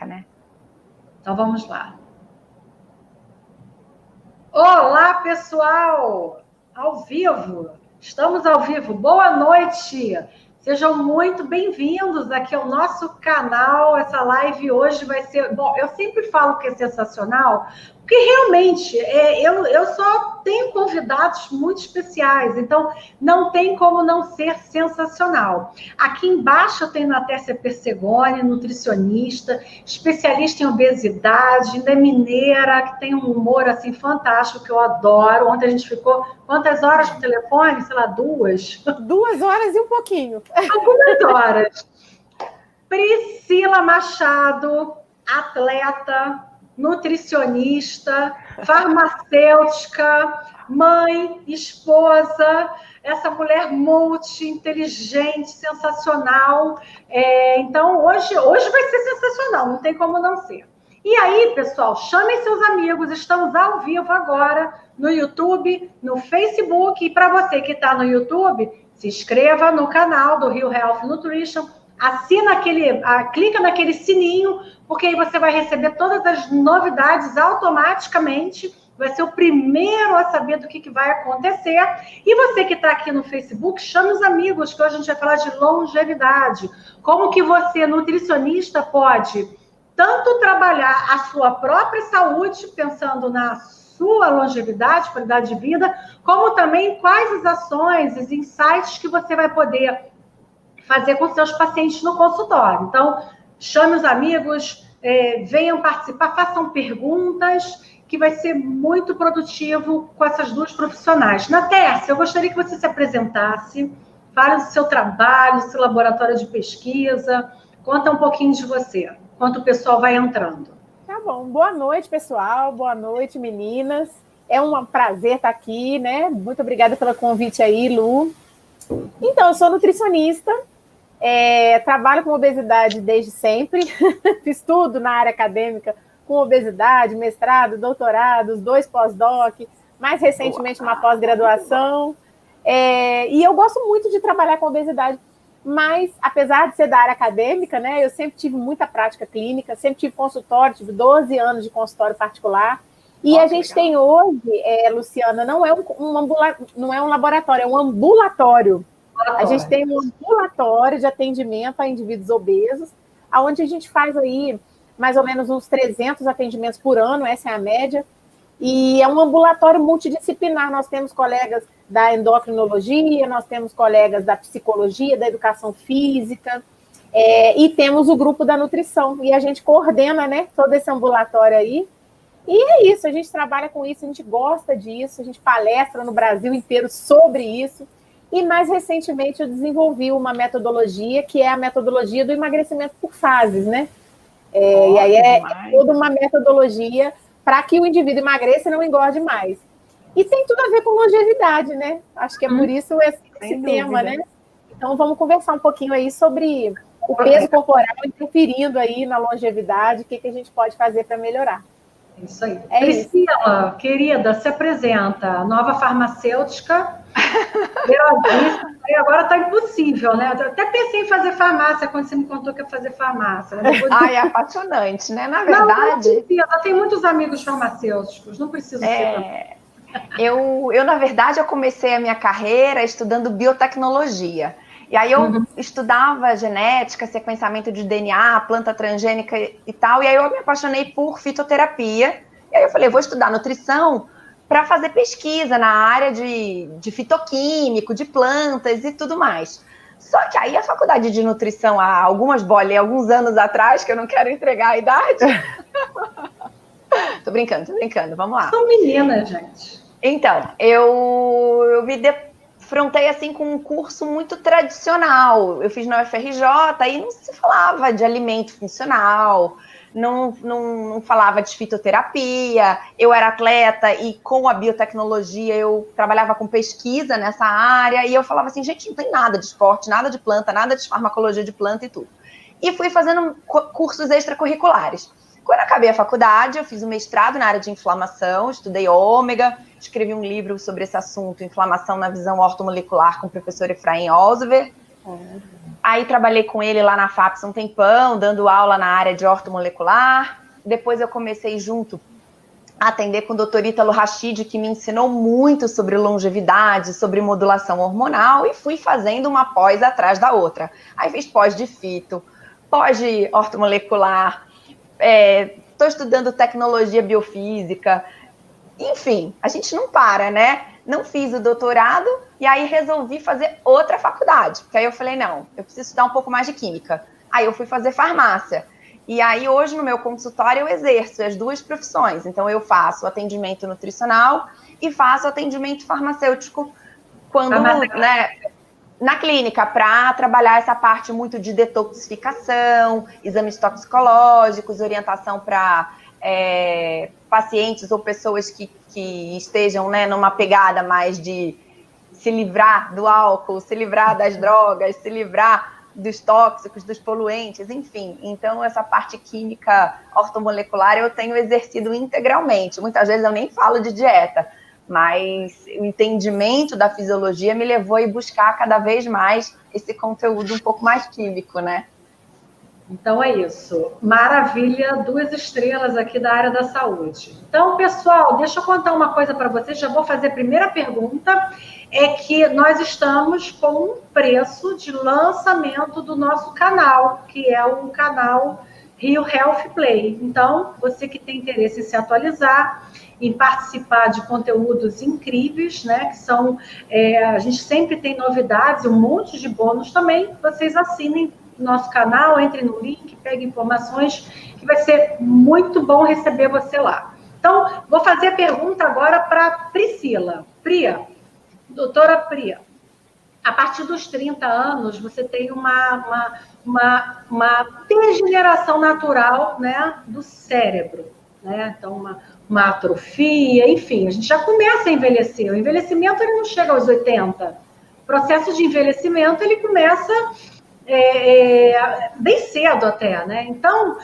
Né? Então vamos lá. Olá, pessoal! Ao vivo! Estamos ao vivo. Boa noite! Sejam muito bem-vindos aqui ao nosso canal. Essa live hoje vai ser... Bom, eu sempre falo que é sensacional, porque realmente eu só tenho convidados muito especiais, então não tem como não ser sensacional. Aqui embaixo eu tenho Natécia Persegoni, nutricionista, especialista em obesidade, ainda é mineira, que tem um humor assim fantástico, que eu adoro. Ontem a gente ficou quantas horas no telefone? Sei lá, 2? 2 horas e um pouquinho. Algumas horas. Priscila Machado, atleta, nutricionista, farmacêutica, mãe, esposa, essa mulher multi-inteligente, sensacional. Então, hoje vai ser sensacional, não tem como não ser. E aí, pessoal, chamem seus amigos, estamos ao vivo agora no YouTube, no Facebook, e para você que está no YouTube, se inscreva no canal do Rio Health Nutrition, clica naquele sininho, porque aí você vai receber todas as novidades automaticamente, vai ser o primeiro a saber do que vai acontecer. E você que está aqui no Facebook, chame os amigos, que hoje a gente vai falar de longevidade. Como que você, nutricionista, pode tanto trabalhar a sua própria saúde, pensando na sua longevidade, qualidade de vida, como também quais as ações, os insights que você vai poder fazer com seus pacientes no consultório. Então, chame os amigos, venham participar, façam perguntas, que vai ser muito produtivo com essas duas profissionais. Natécia, eu gostaria que você se apresentasse, fale do seu trabalho, do seu laboratório de pesquisa, conta um pouquinho de você, enquanto o pessoal vai entrando. Tá bom. Boa noite, pessoal. Boa noite, meninas. É um prazer estar aqui, né? Muito obrigada pelo convite aí, Lu. Então, eu sou nutricionista, trabalho com obesidade desde sempre, fiz tudo na área acadêmica com obesidade, mestrado, doutorado, os 2 pós-doc, mais recentemente uma pós-graduação, e eu gosto muito de trabalhar com obesidade, mas apesar de ser da área acadêmica, né, eu sempre tive muita prática clínica, sempre tive consultório, tive 12 anos de consultório particular, e a gente tem hoje, Luciana, não é um laboratório, é um ambulatório. A gente tem um ambulatório de atendimento a indivíduos obesos, onde a gente faz aí mais ou menos uns 300 atendimentos por ano, essa é a média, e é um ambulatório multidisciplinar. Nós temos colegas da endocrinologia, nós temos colegas da psicologia, da educação física, e temos o grupo da nutrição, e a gente coordena, né, todo esse ambulatório aí. E é isso, a gente trabalha com isso, a gente gosta disso, a gente palestra no Brasil inteiro sobre isso. E mais recentemente eu desenvolvi uma metodologia, que é a metodologia do emagrecimento por fases, né? E aí é toda uma metodologia para que o indivíduo emagreça e não engorde mais. E tem tudo a ver com longevidade, né? Acho que é por isso esse tema, né? Então vamos conversar um pouquinho aí sobre o peso corporal interferindo aí na longevidade, o que a gente pode fazer para melhorar. Isso aí. Priscila, querida, se apresenta, nova farmacêutica. Agora está impossível, né? Eu até pensei em fazer farmácia quando você me contou que ia fazer farmácia. É apaixonante, né? Na verdade... Não tem muitos amigos farmacêuticos, não preciso ser. Eu, na verdade, eu comecei a minha carreira estudando biotecnologia. E aí eu estudava genética, sequenciamento de DNA, planta transgênica e tal, e aí eu me apaixonei por fitoterapia. E aí eu falei, vou estudar nutrição para fazer pesquisa na área de fitoquímico, de plantas e tudo mais. Só que aí a faculdade de nutrição, há alguns anos atrás, que eu não quero entregar a idade... Tô brincando, vamos lá. São meninas, gente. Então, eu me defrontei assim com um curso muito tradicional. Eu fiz na UFRJ e não se falava de alimento funcional, não falava de fitoterapia. Eu era atleta e com a biotecnologia eu trabalhava com pesquisa nessa área e eu falava assim, gente, não tem nada de esporte, nada de planta, nada de farmacologia de planta e tudo. E fui fazendo cursos extracurriculares. Quando eu acabei a faculdade, eu fiz um mestrado na área de inflamação, estudei ômega, escrevi um livro sobre esse assunto, Inflamação na Visão Ortomolecular, com o professor Efraim Olsver. Aí trabalhei com ele lá na FAPES um tempão, dando aula na área de ortomolecular. Depois eu comecei junto a atender com o Dr. Ítalo Rachid, que me ensinou muito sobre longevidade, sobre modulação hormonal, e fui fazendo uma pós atrás da outra. Aí fiz pós de fito, pós de ortomolecular, estou estudando tecnologia biofísica, enfim, a gente não para, né? Não fiz o doutorado e aí resolvi fazer outra faculdade, porque aí eu falei, não, eu preciso estudar um pouco mais de química. Aí eu fui fazer farmácia. E aí hoje no meu consultório eu exerço as duas profissões. Então eu faço atendimento nutricional e faço atendimento farmacêutico quando, né, na clínica, para trabalhar essa parte muito de detoxificação, exames toxicológicos, orientação para pacientes ou pessoas que estejam, né, numa pegada mais de se livrar do álcool, se livrar das drogas, se livrar dos tóxicos, dos poluentes, enfim. Então, essa parte química ortomolecular eu tenho exercido integralmente. Muitas vezes eu nem falo de dieta, mas o entendimento da fisiologia me levou a ir buscar cada vez mais esse conteúdo um pouco mais químico, né? Então é isso. Maravilha, 2 estrelas aqui da área da saúde. Então, pessoal, deixa eu contar uma coisa para vocês. Já vou fazer a primeira pergunta. É que nós estamos com um preço de lançamento do nosso canal, que é o canal Rio Health Play. Então, você que tem interesse em se atualizar, em participar de conteúdos incríveis, né? Que são, a gente sempre tem novidades, um monte de bônus também. Vocês assinem nosso canal, entrem no link, peguem informações, que vai ser muito bom receber você lá. Então, vou fazer a pergunta agora para Priscila. Doutora Priya, a partir dos 30 anos, você tem uma degeneração natural, né, do cérebro, né? Então, uma atrofia, enfim, a gente já começa a envelhecer. O envelhecimento ele não chega aos 80. O processo de envelhecimento ele começa bem cedo até, né? Então,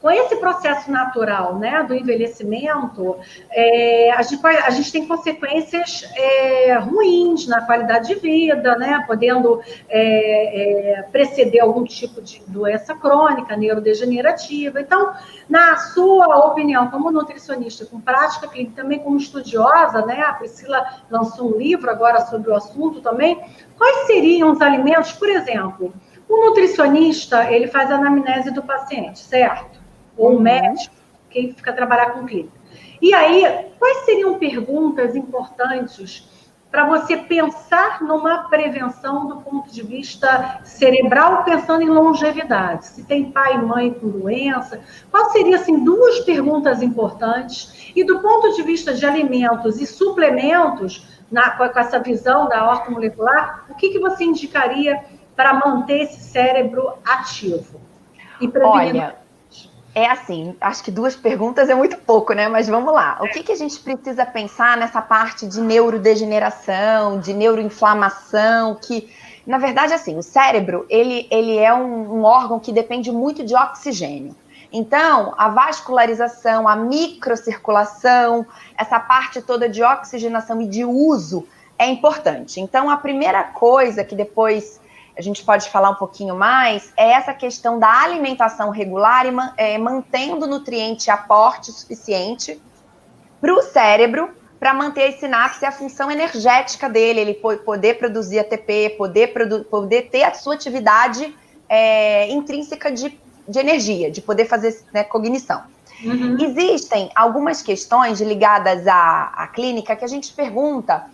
com esse processo natural, né, do envelhecimento, a gente tem consequências ruins na qualidade de vida, né, podendo preceder algum tipo de doença crônica, neurodegenerativa. Então, na sua opinião, como nutricionista com prática clínica, também como estudiosa, né, a Priscila lançou um livro agora sobre o assunto também, quais seriam os alimentos, por exemplo, o nutricionista, ele faz a anamnese do paciente, certo? Ou o médico, quem fica trabalhar com clínica. E aí, quais seriam perguntas importantes para você pensar numa prevenção do ponto de vista cerebral, pensando em longevidade? Se tem pai e mãe com doença, quais seriam, assim, 2 perguntas importantes? E do ponto de vista de alimentos e suplementos, com essa visão da ortomolecular, o que você indicaria para manter esse cérebro ativo? E Olha, assim, acho que 2 perguntas é muito pouco, né? Mas vamos lá. O que a gente precisa pensar nessa parte de neurodegeneração, de neuroinflamação, que, na verdade, assim, o cérebro, ele é um órgão que depende muito de oxigênio. Então, a vascularização, a microcirculação, essa parte toda de oxigenação e de uso é importante. Então, a primeira coisa que depois a gente pode falar um pouquinho mais, é essa questão da alimentação regular e mantendo o nutriente aporte suficiente para o cérebro, para manter as sinapses e a função energética dele, ele poder produzir ATP, poder ter a sua atividade intrínseca de energia, de poder fazer, né, cognição. Uhum. Existem algumas questões ligadas à clínica que a gente pergunta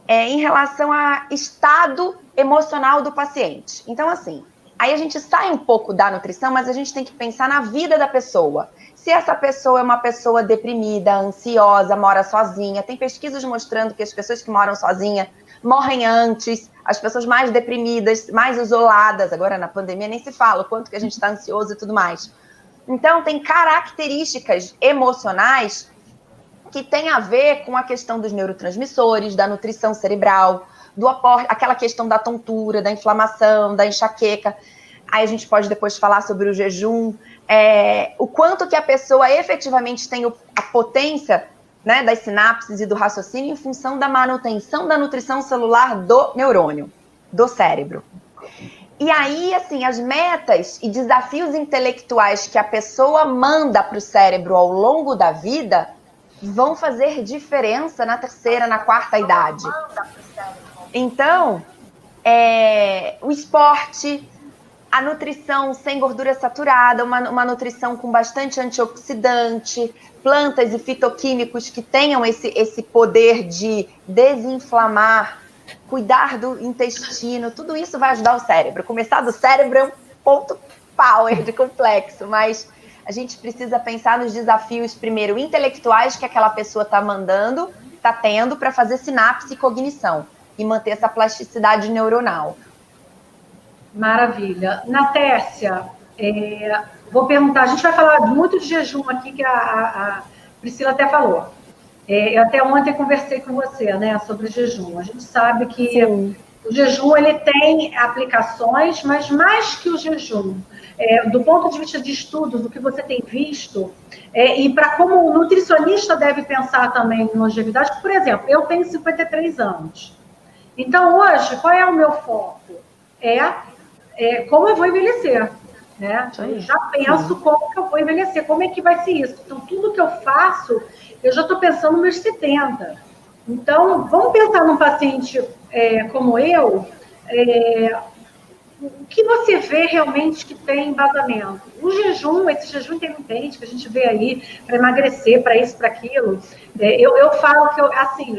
em relação ao estado emocional do paciente. Então, assim, aí a gente sai um pouco da nutrição, mas a gente tem que pensar na vida da pessoa. Se essa pessoa é uma pessoa deprimida, ansiosa, mora sozinha, tem pesquisas mostrando que as pessoas que moram sozinhas morrem antes, as pessoas mais deprimidas, mais isoladas, agora na pandemia nem se fala o quanto que a gente está ansioso e tudo mais. Então, tem características emocionais que tem a ver com a questão dos neurotransmissores, da nutrição cerebral, do aporte, aquela questão da tontura, da inflamação, da enxaqueca. Aí a gente pode depois falar sobre o jejum, o quanto que a pessoa efetivamente tem a potência, né, das sinapses e do raciocínio em função da manutenção da nutrição celular do neurônio. do cérebro. E aí, assim, as metas e desafios intelectuais que a pessoa manda para o cérebro ao longo da vida vão fazer diferença na terceira, na quarta idade. Então, o esporte, a nutrição sem gordura saturada, uma nutrição com bastante antioxidante, plantas e fitoquímicos que tenham esse poder de desinflamar, cuidar do intestino, tudo isso vai ajudar o cérebro. Começar do cérebro é um ponto power de complexo, mas a gente precisa pensar nos desafios, primeiro, intelectuais que aquela pessoa está tendo para fazer sinapse e cognição e manter essa plasticidade neuronal. Maravilha. Natércia, vou perguntar, a gente vai falar muito de jejum aqui, que a Priscila até falou. Eu até ontem conversei com você, né, sobre jejum. A gente sabe que Sim. O jejum ele tem aplicações, mas mais que o jejum, do ponto de vista de estudos, do que você tem visto, e para como o nutricionista deve pensar também em longevidade, por exemplo, eu tenho 53 anos. Então, hoje, qual é o meu foco? Como eu vou envelhecer, né? Eu já penso como que eu vou envelhecer, como é que vai ser isso. Então, tudo que eu faço, eu já estou pensando nos meus 70. Então, vamos pensar num paciente como eu, o que você vê realmente que tem embasamento? O jejum, esse jejum intermitente que a gente vê aí para emagrecer, para isso, para aquilo, eu falo que,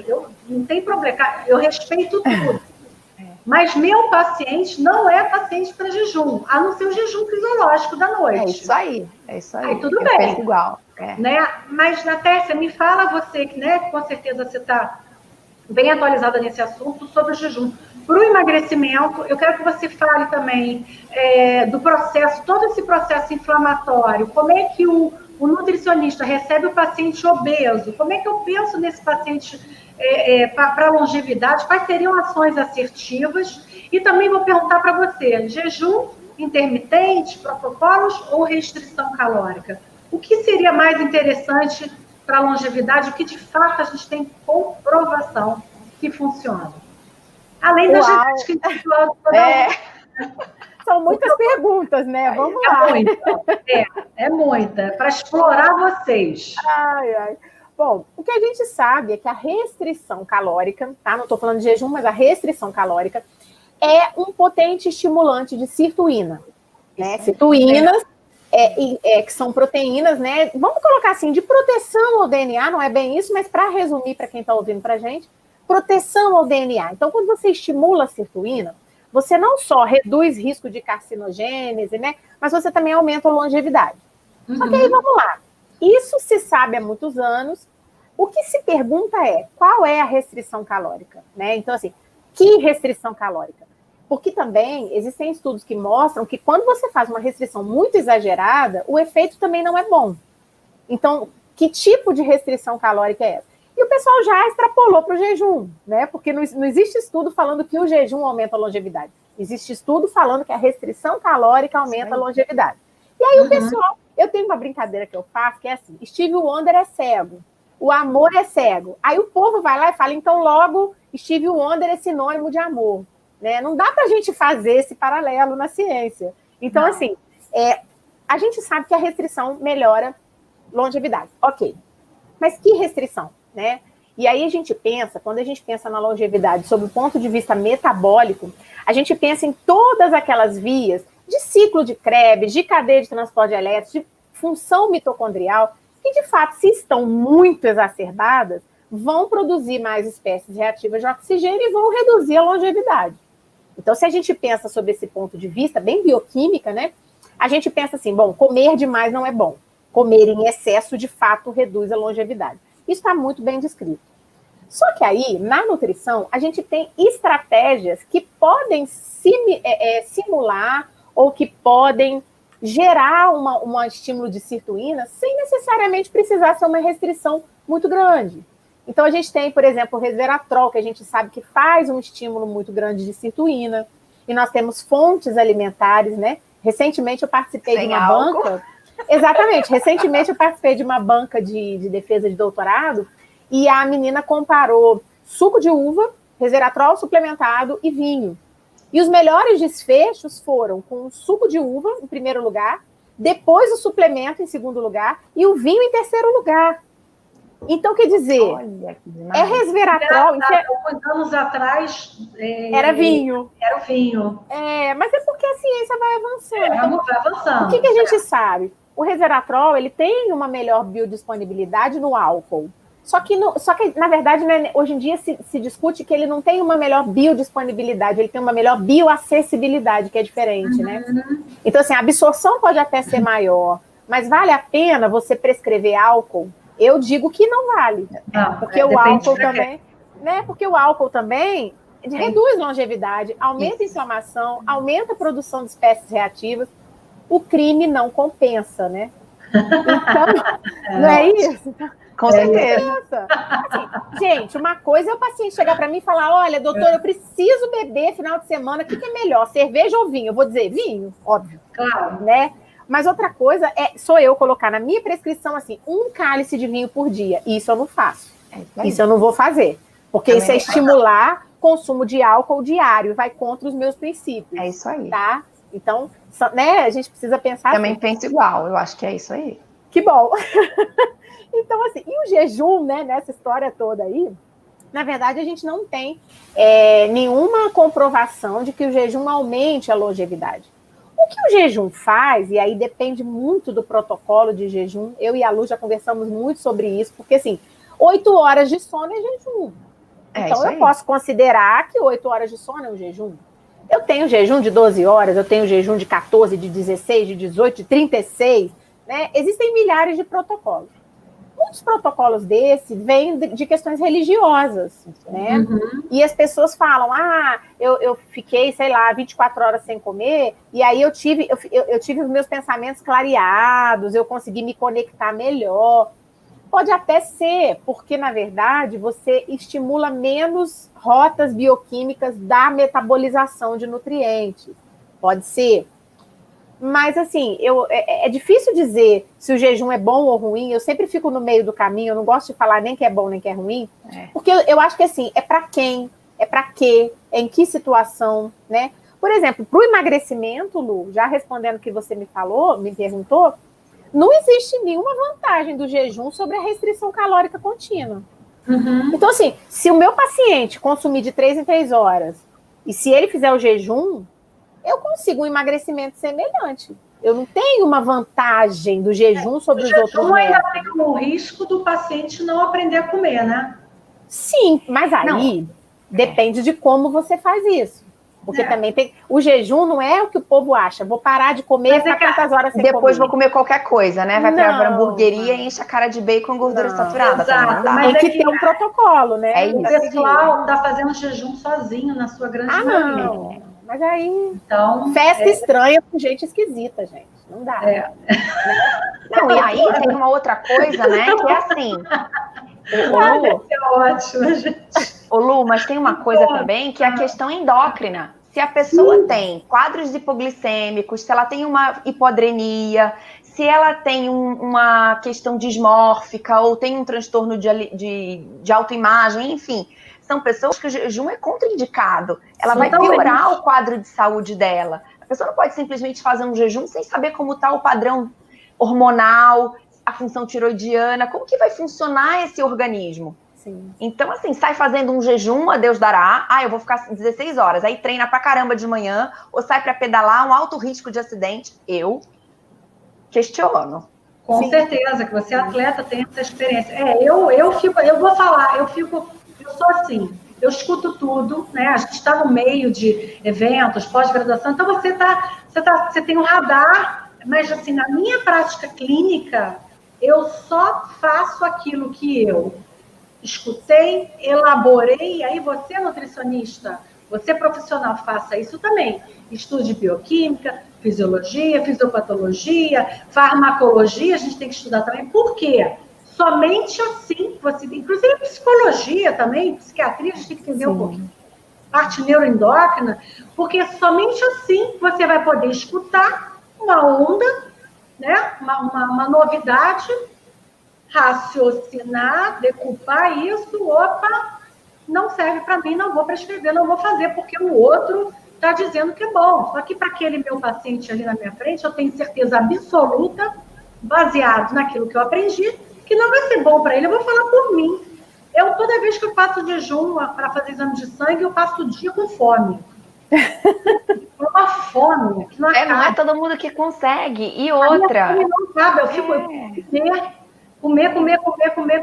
eu não tem problema, eu respeito tudo. Mas meu paciente não é paciente para jejum, a não ser o jejum fisiológico da noite. É isso aí. Aí tudo eu bem. penso igual. Né? Mas, Natércia, me fala você, que, né, com certeza você está bem atualizada nesse assunto, sobre o jejum. Para o emagrecimento, eu quero que você fale também do processo, todo esse processo inflamatório, como é que o nutricionista recebe o paciente obeso, como é que eu penso nesse paciente para longevidade, quais seriam ações assertivas, e também vou perguntar para você, jejum intermitente, protocolos ou restrição calórica? O que seria mais interessante para a longevidade, o que de fato a gente tem comprovação que funciona? Além da genética individual. São muitas perguntas, né? Vamos lá. É muita. Para explorar vocês. Bom, o que a gente sabe é que a restrição calórica, tá? Não estou falando de jejum, mas a restrição calórica é um potente estimulante de sirtuína. Né? Sirtuínas, que são proteínas, né? Vamos colocar assim, de proteção ao DNA, não é bem isso, mas para resumir para quem está ouvindo para a gente, proteção ao DNA. Então, quando você estimula a sirtuína, você não só reduz risco de carcinogênese, né? Mas você também aumenta a longevidade. Só que aí, vamos lá. Isso se sabe há muitos anos. O que se pergunta é, qual é a restrição calórica? Né? Então, assim, que restrição calórica? Porque também existem estudos que mostram que quando você faz uma restrição muito exagerada, o efeito também não é bom. Então, que tipo de restrição calórica é essa? E o pessoal já extrapolou para o jejum, né? Porque não existe estudo falando que o jejum aumenta a longevidade. Existe estudo falando que a restrição calórica aumenta a longevidade. E aí o pessoal, eu tenho uma brincadeira que eu faço, que é assim, Stevie Wonder é cego, o amor é cego. Aí o povo vai lá e fala, então logo Stevie Wonder é sinônimo de amor. Né? Não dá para a gente fazer esse paralelo na ciência. Então, assim, a gente sabe que a restrição melhora longevidade. Ok. Mas que restrição? Né? E aí a gente pensa, quando a gente pensa na longevidade sob o ponto de vista metabólico, a gente pensa em todas aquelas vias de ciclo de Krebs, de cadeia de transporte elétrico, de função mitocondrial, que de fato, se estão muito exacerbadas, vão produzir mais espécies reativas de oxigênio e vão reduzir a longevidade. Então, se a gente pensa sobre esse ponto de vista, bem bioquímica, né? A gente pensa assim, bom, comer demais não é bom. Comer em excesso, de fato, reduz a longevidade. Isso está muito bem descrito. Só que aí, na nutrição, a gente tem estratégias que podem simular ou que podem gerar um estímulo de sirtuína sem necessariamente precisar ser uma restrição muito grande. Então, a gente tem, por exemplo, o resveratrol, que a gente sabe que faz um estímulo muito grande de sirtuína. E nós temos fontes alimentares, né? Recentemente, eu participei de uma banca... Exatamente. Recentemente, eu participei de uma banca de defesa de doutorado e a menina comparou suco de uva, resveratrol suplementado e vinho. E os melhores desfechos foram com o suco de uva, em primeiro lugar, depois o suplemento, em segundo lugar, e o vinho, em terceiro lugar. Então, quer dizer, é resveratrol... Alguns anos atrás... era vinho. Era o vinho. Mas é porque a ciência vai avançando. Vai avançando. O que a gente sabe? O resveratrol, ele tem uma melhor biodisponibilidade no álcool. Só que na verdade, né, hoje em dia se discute que ele não tem uma melhor biodisponibilidade, ele tem uma melhor bioacessibilidade, que é diferente, né? Então, assim, a absorção pode até ser maior, mas vale a pena você prescrever álcool? Eu digo que não vale. Porque o álcool também, né? Porque o álcool também reduz longevidade, aumenta a inflamação, aumenta a produção de espécies reativas. O crime não compensa, né? Então, não é isso? Com certeza. Assim, gente, uma coisa é o paciente chegar para mim e falar: olha, doutor, eu preciso beber final de semana, o que é melhor, cerveja ou vinho? Eu vou dizer vinho, óbvio. Claro. Né? Mas outra coisa sou eu colocar na minha prescrição assim, 1 cálice de vinho por dia. Isso eu não faço. Isso eu não vou fazer. Porque também isso é estimular consumo de álcool diário, vai contra os meus princípios. É isso aí. Tá? Então, né, a gente precisa pensar também assim. Penso igual, eu acho que é isso aí. Que bom. Então, assim, e o jejum, né, nessa história toda aí, na verdade, a gente não tem nenhuma comprovação de que o jejum aumente a longevidade. O que o jejum faz, e aí depende muito do protocolo de jejum, eu e a Lu já conversamos muito sobre isso, porque, assim, 8 horas de sono é jejum. Então, eu posso considerar que 8 horas de sono é um jejum. Eu tenho jejum de 12 horas, eu tenho jejum de 14, de 16, de 18, de 36, né? Existem milhares de protocolos. Muitos protocolos desses vêm de questões religiosas, né? E as pessoas falam, eu fiquei, sei lá, 24 horas sem comer, e aí eu tive os meus pensamentos clareados, eu consegui me conectar melhor. Pode até ser, porque, na verdade, você estimula menos rotas bioquímicas da metabolização de nutrientes. Pode ser. Mas, assim, é difícil dizer se o jejum é bom ou ruim. Eu sempre fico no meio do caminho. Eu não gosto de falar nem que é bom nem que é ruim. Porque eu acho que, assim, é para quem, é para quê, em que situação, né? Por exemplo, para o emagrecimento, Lu, já respondendo o que você me perguntou, não existe nenhuma vantagem do jejum sobre a restrição calórica contínua. Então, assim, se o meu paciente consumir de 3 em 3 horas, e se ele fizer o jejum, eu consigo um emagrecimento semelhante. Eu não tenho uma vantagem do jejum sobre os outros métodos. Ainda tem o risco do paciente não aprender a comer, né? Sim, mas aí depende de como você faz isso. Porque também tem... O jejum não é o que o povo acha. Vou parar de comer e ficar quantas horas sem comer. Depois vou comer qualquer coisa, né? Vai pra hamburgueria e enche a cara de bacon e gordura saturada. Exato, mas tem que ter um protocolo, né? O pessoal está fazendo jejum sozinho, na sua grande maioria. Não. Mas aí... Então, festa estranha com gente esquisita, gente. Não dá. Não, e aí tem uma outra coisa, né? Que é assim... É ótimo, gente. Ô Lu, mas tem uma coisa também que é a questão endócrina. Se a pessoa tem quadros hipoglicêmicos, se ela tem uma hipodrenia, se ela tem uma questão dismórfica ou tem um transtorno de autoimagem, enfim, são pessoas que o jejum é contraindicado. Ela vai piorar o quadro de saúde dela. A pessoa não pode simplesmente fazer um jejum sem saber como está o padrão hormonal, a função tiroidiana, como que vai funcionar esse organismo. Sim. Então, assim, sai fazendo um jejum, a Deus dará, eu vou ficar 16 horas, aí treina pra caramba de manhã, ou sai pra pedalar, um alto risco de acidente, eu questiono. Com certeza, que você é atleta, tem essa experiência. Eu sou assim, eu escuto tudo, né? A gente está no meio de eventos, pós-graduação, então você tem um radar, mas assim, na minha prática clínica, eu só faço aquilo que eu escutei, elaborei, e aí você, nutricionista, você profissional, faça isso também. Estude bioquímica, fisiologia, fisiopatologia, farmacologia, a gente tem que estudar também. Por quê? Somente assim, inclusive psicologia também, psiquiatria, a gente tem que entender um pouquinho. Parte neuroendócrina, porque somente assim você vai poder escutar uma onda, né? Uma novidade, raciocinar, decupar isso, não serve para mim, não vou prescrever, não vou fazer, porque o outro está dizendo que é bom. Só que para aquele meu paciente ali na minha frente, eu tenho certeza absoluta, baseado naquilo que eu aprendi, que não vai ser bom para ele. Eu vou falar por mim. Toda vez que eu faço jejum para fazer exame de sangue, eu passo o dia com fome. Uma fome. Que não é todo mundo que consegue. E outra. A minha fome não acaba. Eu fico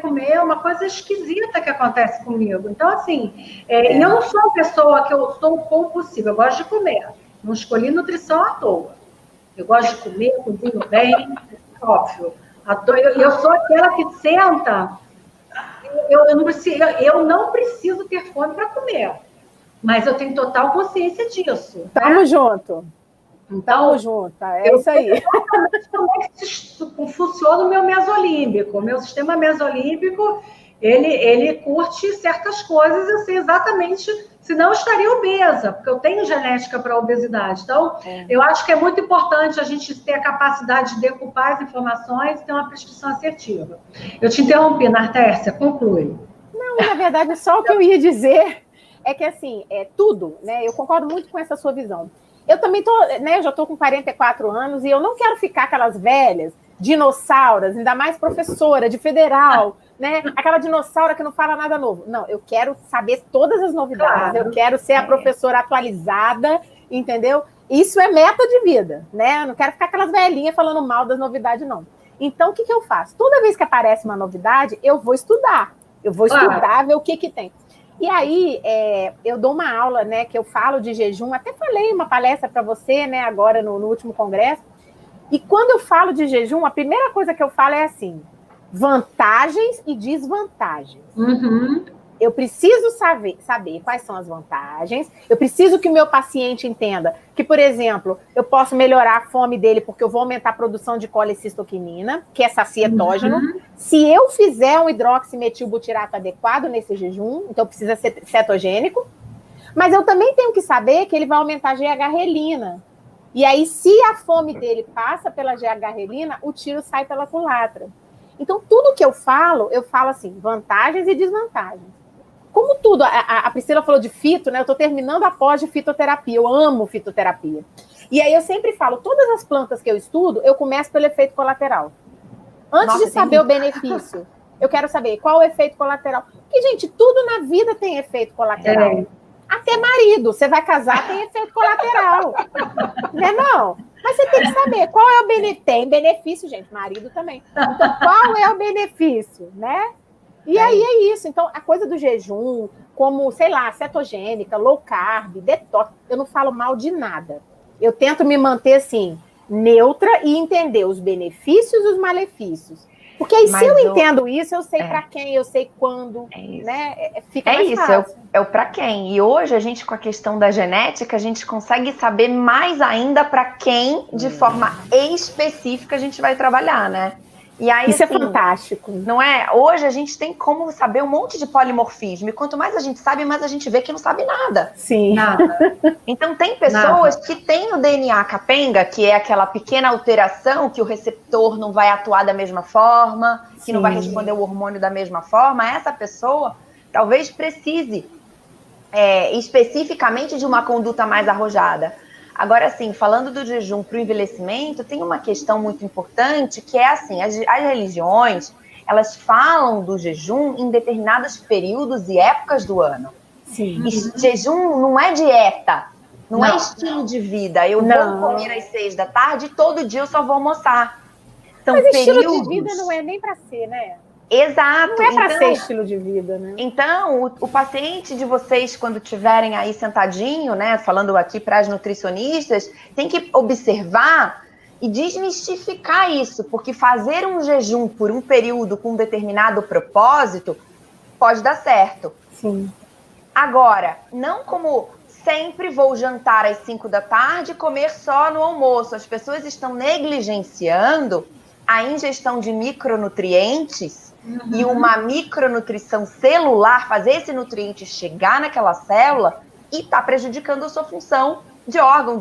comer. É uma coisa esquisita que acontece comigo. Então, assim, eu não sou uma pessoa que eu sou compulsiva. Eu gosto de comer. Não escolhi nutrição à toa. Eu gosto de comer, cozinho bem, óbvio. Eu sou aquela que senta. Eu não preciso ter fome para comer, mas eu tenho total consciência disso. Tamo junto. Então, tamo junto, é isso aí. Como é que funciona o meu mesolímbico? O meu sistema mesolímbico, ele curte certas coisas, eu sei exatamente, senão eu estaria obesa, porque eu tenho genética para obesidade. Então, eu acho que é muito importante a gente ter a capacidade de decupar as informações e ter uma prescrição assertiva. Eu te interrompi, Nartércia, conclui. Não, na verdade, só o que eu ia dizer é que, assim, tudo, né? Eu concordo muito com essa sua visão. Eu também eu já estou com 44 anos e eu não quero ficar aquelas velhas dinossauras, ainda mais professora de federal, né? Aquela dinossauro que não fala nada novo. Não, eu quero saber todas as novidades, eu quero ser a professora atualizada, entendeu? Isso é meta de vida, né? Eu não quero ficar aquelas velhinhas falando mal das novidades, não. Então, o que eu faço? Toda vez que aparece uma novidade, eu vou estudar. Eu vou estudar, ver o que tem. E aí, eu dou uma aula, né, que eu falo de jejum, até falei uma palestra para você, né, agora no último congresso, e quando eu falo de jejum, a primeira coisa que eu falo é assim, vantagens e desvantagens. Uhum. Eu preciso saber quais são as vantagens, eu preciso que o meu paciente entenda que, por exemplo, eu posso melhorar a fome dele porque eu vou aumentar a produção de colecistoquinina, que é sacietógeno. Se eu fizer um hidroximetilbutirato adequado nesse jejum, então precisa ser cetogênico, mas eu também tenho que saber que ele vai aumentar a GH-relina. E aí, se a fome dele passa pela GH-relina, o tiro sai pela culatra. Então, tudo que eu falo assim, vantagens e desvantagens. Como tudo, a Priscila falou de fito, né? Eu estou terminando a pós de fitoterapia, eu amo fitoterapia. E aí eu sempre falo, todas as plantas que eu estudo, eu começo pelo efeito colateral. Antes de saber o benefício, eu quero saber qual o efeito colateral. Porque, gente, tudo na vida tem efeito colateral. Até marido, você vai casar, tem efeito colateral. Né, não? Mas você tem que saber qual é o benefício. Tem benefício, gente, marido também. Então, qual é o benefício, né? E aí é isso. Então, a coisa do jejum, como, sei lá, cetogênica, low carb, detox, eu não falo mal de nada. Eu tento me manter, assim, neutra e entender os benefícios e os malefícios. Porque aí, se eu entendo isso, eu sei para quem, eu sei quando, né? Fica mais fácil. É o para quem. E hoje, a gente, com a questão da genética, a gente consegue saber mais ainda para quem, de forma específica, a gente vai trabalhar, né? E aí, isso assim, é fantástico. Não é? Hoje a gente tem como saber um monte de polimorfismo. E quanto mais a gente sabe, mais a gente vê que não sabe nada. Sim. Nada. Então tem pessoas que têm o DNA capenga, que é aquela pequena alteração que o receptor não vai atuar da mesma forma, que não vai responder o hormônio da mesma forma. Essa pessoa talvez precise especificamente de uma conduta mais arrojada. Agora, assim, falando do jejum para o envelhecimento, tem uma questão muito importante, que é assim, as religiões, elas falam do jejum em determinados períodos e épocas do ano. Sim. E jejum não é dieta, não é estilo de vida. Eu vou comer às 6 da tarde e todo dia eu só vou almoçar. São Mas períodos... estilo de vida não é nem para ser, né? Exato. Não é para ser estilo de vida, né? Então, o paciente de vocês, quando estiverem aí sentadinho, né, falando aqui para as nutricionistas, tem que observar e desmistificar isso, porque fazer um jejum por um período com um determinado propósito pode dar certo. Sim. Agora, não como sempre vou jantar às 5 da tarde e comer só no almoço. As pessoas estão negligenciando a ingestão de micronutrientes e uma micronutrição celular, fazer esse nutriente chegar naquela célula e está prejudicando a sua função de órgão,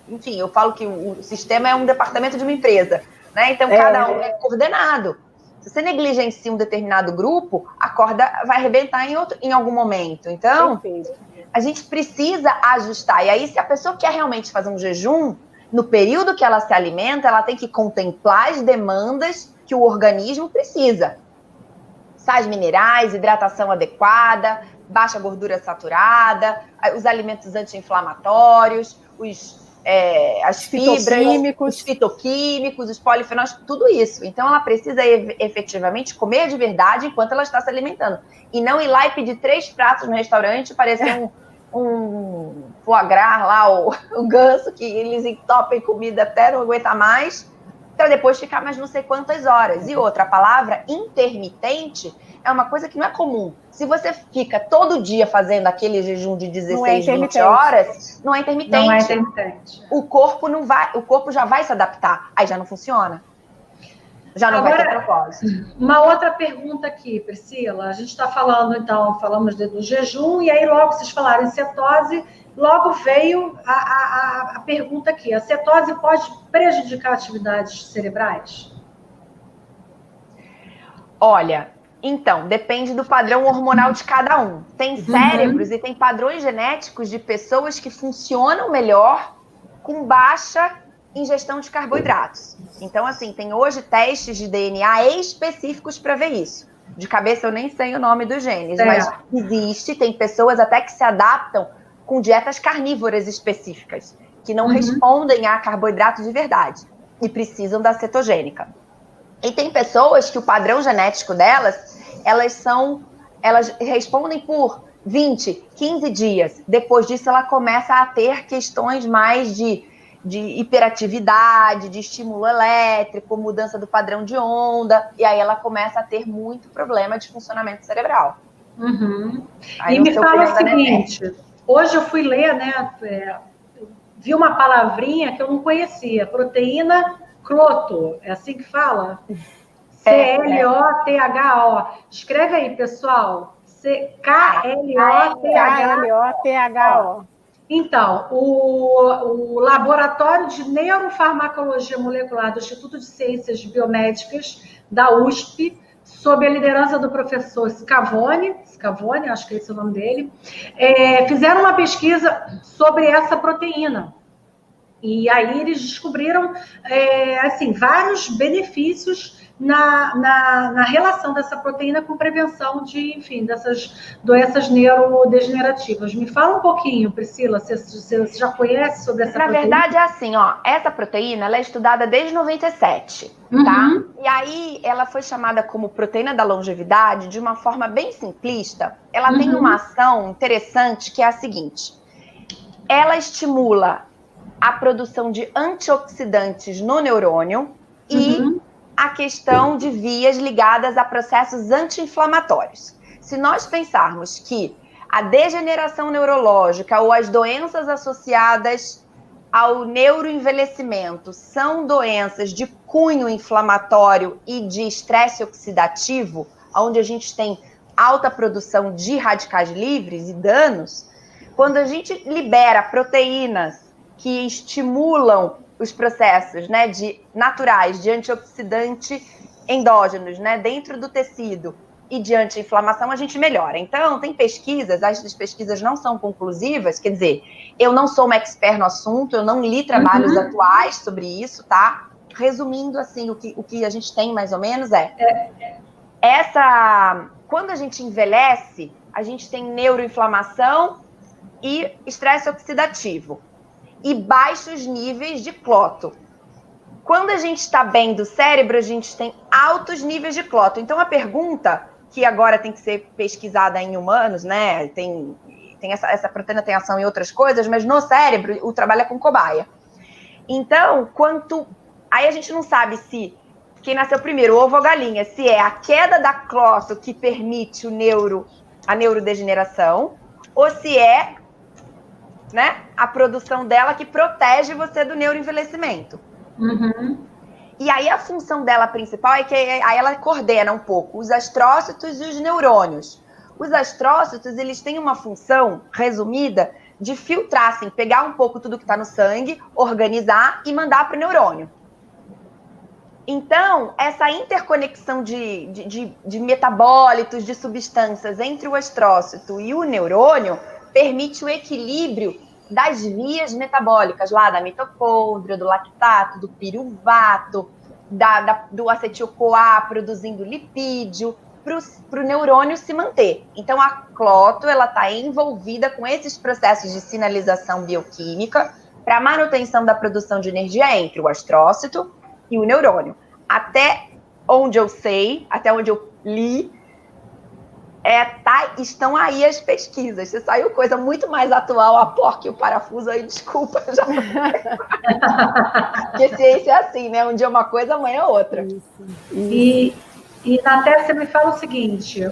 enfim, eu falo que o sistema é um departamento de uma empresa, né? Então, cada um é coordenado. Se você negligencia um determinado grupo, a corda vai arrebentar em algum momento. Então, a gente precisa ajustar. E aí, se a pessoa quer realmente fazer um jejum, no período que ela se alimenta, ela tem que contemplar as demandas que o organismo precisa. Sais minerais, hidratação adequada, baixa gordura saturada, os alimentos anti-inflamatórios, as fibras, os fitoquímicos, os polifenóis, tudo isso. Então, ela precisa efetivamente comer de verdade enquanto ela está se alimentando. E não ir lá e pedir 3 pratos no restaurante, parecer um foie gras lá, o ganso, que eles entopem comida até não aguentar mais, para depois ficar mais não sei quantas horas. E outra, a palavra intermitente é uma coisa que não é comum. Se você fica todo dia fazendo aquele jejum de 16, 20 horas, não é intermitente. Não é intermitente. O corpo já vai se adaptar. Aí já não funciona. Já não vai ter propósito. Uma outra pergunta aqui, Priscila. A gente está falando, então, falamos do jejum, e aí logo vocês falaram em cetose, logo veio a pergunta aqui. A cetose pode prejudicar atividades cerebrais? Olha, então, depende do padrão hormonal de cada um. Tem cérebros e tem padrões genéticos de pessoas que funcionam melhor com baixa ingestão de carboidratos. Então, assim, tem hoje testes de DNA específicos para ver isso. De cabeça eu nem sei o nome dos genes, mas existe, tem pessoas até que se adaptam com dietas carnívoras específicas, que não respondem a carboidrato de verdade e precisam da cetogênica. E tem pessoas que o padrão genético delas, elas respondem por 20, 15 dias. Depois disso, ela começa a ter questões mais de hiperatividade, de estímulo elétrico, mudança do padrão de onda, e aí ela começa a ter muito problema de funcionamento cerebral. E me fala o seguinte, hoje eu fui ler, né, vi uma palavrinha que eu não conhecia, proteína cloto, é assim que fala? C-L-O-T-H-O. Escreve aí, pessoal. K-L-O-T-H-O. Então, o Laboratório de Neurofarmacologia Molecular do Instituto de Ciências Biomédicas da USP, sob a liderança do professor Scavone, acho que esse é o nome dele, fizeram uma pesquisa sobre essa proteína. E aí eles descobriram, assim, vários benefícios na relação dessa proteína com prevenção de, enfim, dessas doenças neurodegenerativas. Me fala um pouquinho, Priscila, você já conhece sobre essa proteína? Na verdade, é assim, ó, essa proteína, ela é estudada desde 97, tá? E aí, ela foi chamada como proteína da longevidade de uma forma bem simplista. Ela tem uma ação interessante que é a seguinte. Ela estimula a produção de antioxidantes no neurônio e a questão de vias ligadas a processos anti-inflamatórios. Se nós pensarmos que a degeneração neurológica ou as doenças associadas ao neuroenvelhecimento são doenças de cunho inflamatório e de estresse oxidativo, onde a gente tem alta produção de radicais livres e danos, quando a gente libera proteínas que estimulam os processos, né, naturais de antioxidante endógenos, né, dentro do tecido e de anti-inflamação, a gente melhora. Então, tem pesquisas, as pesquisas não são conclusivas, quer dizer, eu não sou uma expert no assunto, eu não li trabalhos atuais sobre isso, tá? Resumindo, assim, o que a gente tem, mais ou menos, quando a gente envelhece, a gente tem neuroinflamação e estresse oxidativo e baixos níveis de cloto. Quando a gente está bem do cérebro, a gente tem altos níveis de cloto. Então, a pergunta, que agora tem que ser pesquisada em humanos, né? Tem essa proteína tem ação em outras coisas, mas no cérebro, o trabalho é com cobaia. Então, aí a gente não sabe se quem nasceu primeiro, ovo ou galinha, se é a queda da cloto que permite a neurodegeneração, ou se é, né, a produção dela que protege você do neuroenvelhecimento. E aí a função dela principal é que aí ela coordena um pouco os astrócitos e os neurônios. Os astrócitos, eles têm uma função resumida de filtrar, assim, pegar um pouco tudo que está no sangue, organizar e mandar para o neurônio. Então, essa interconexão de metabólitos, de substâncias entre o astrócito e o neurônio permite o equilíbrio das vias metabólicas, lá da mitocôndria, do lactato, do piruvato, do acetil-CoA produzindo lipídio, para o neurônio se manter. Então, a cloto está envolvida com esses processos de sinalização bioquímica para a manutenção da produção de energia entre o astrócito e o neurônio. Até onde eu sei, até onde eu li, estão aí as pesquisas. Se saiu coisa muito mais atual, a porca e o parafuso, aí desculpa. Já... Porque ciência é assim, né? Um dia uma coisa, amanhã é outra. Isso. E Naté, você me fala o seguinte,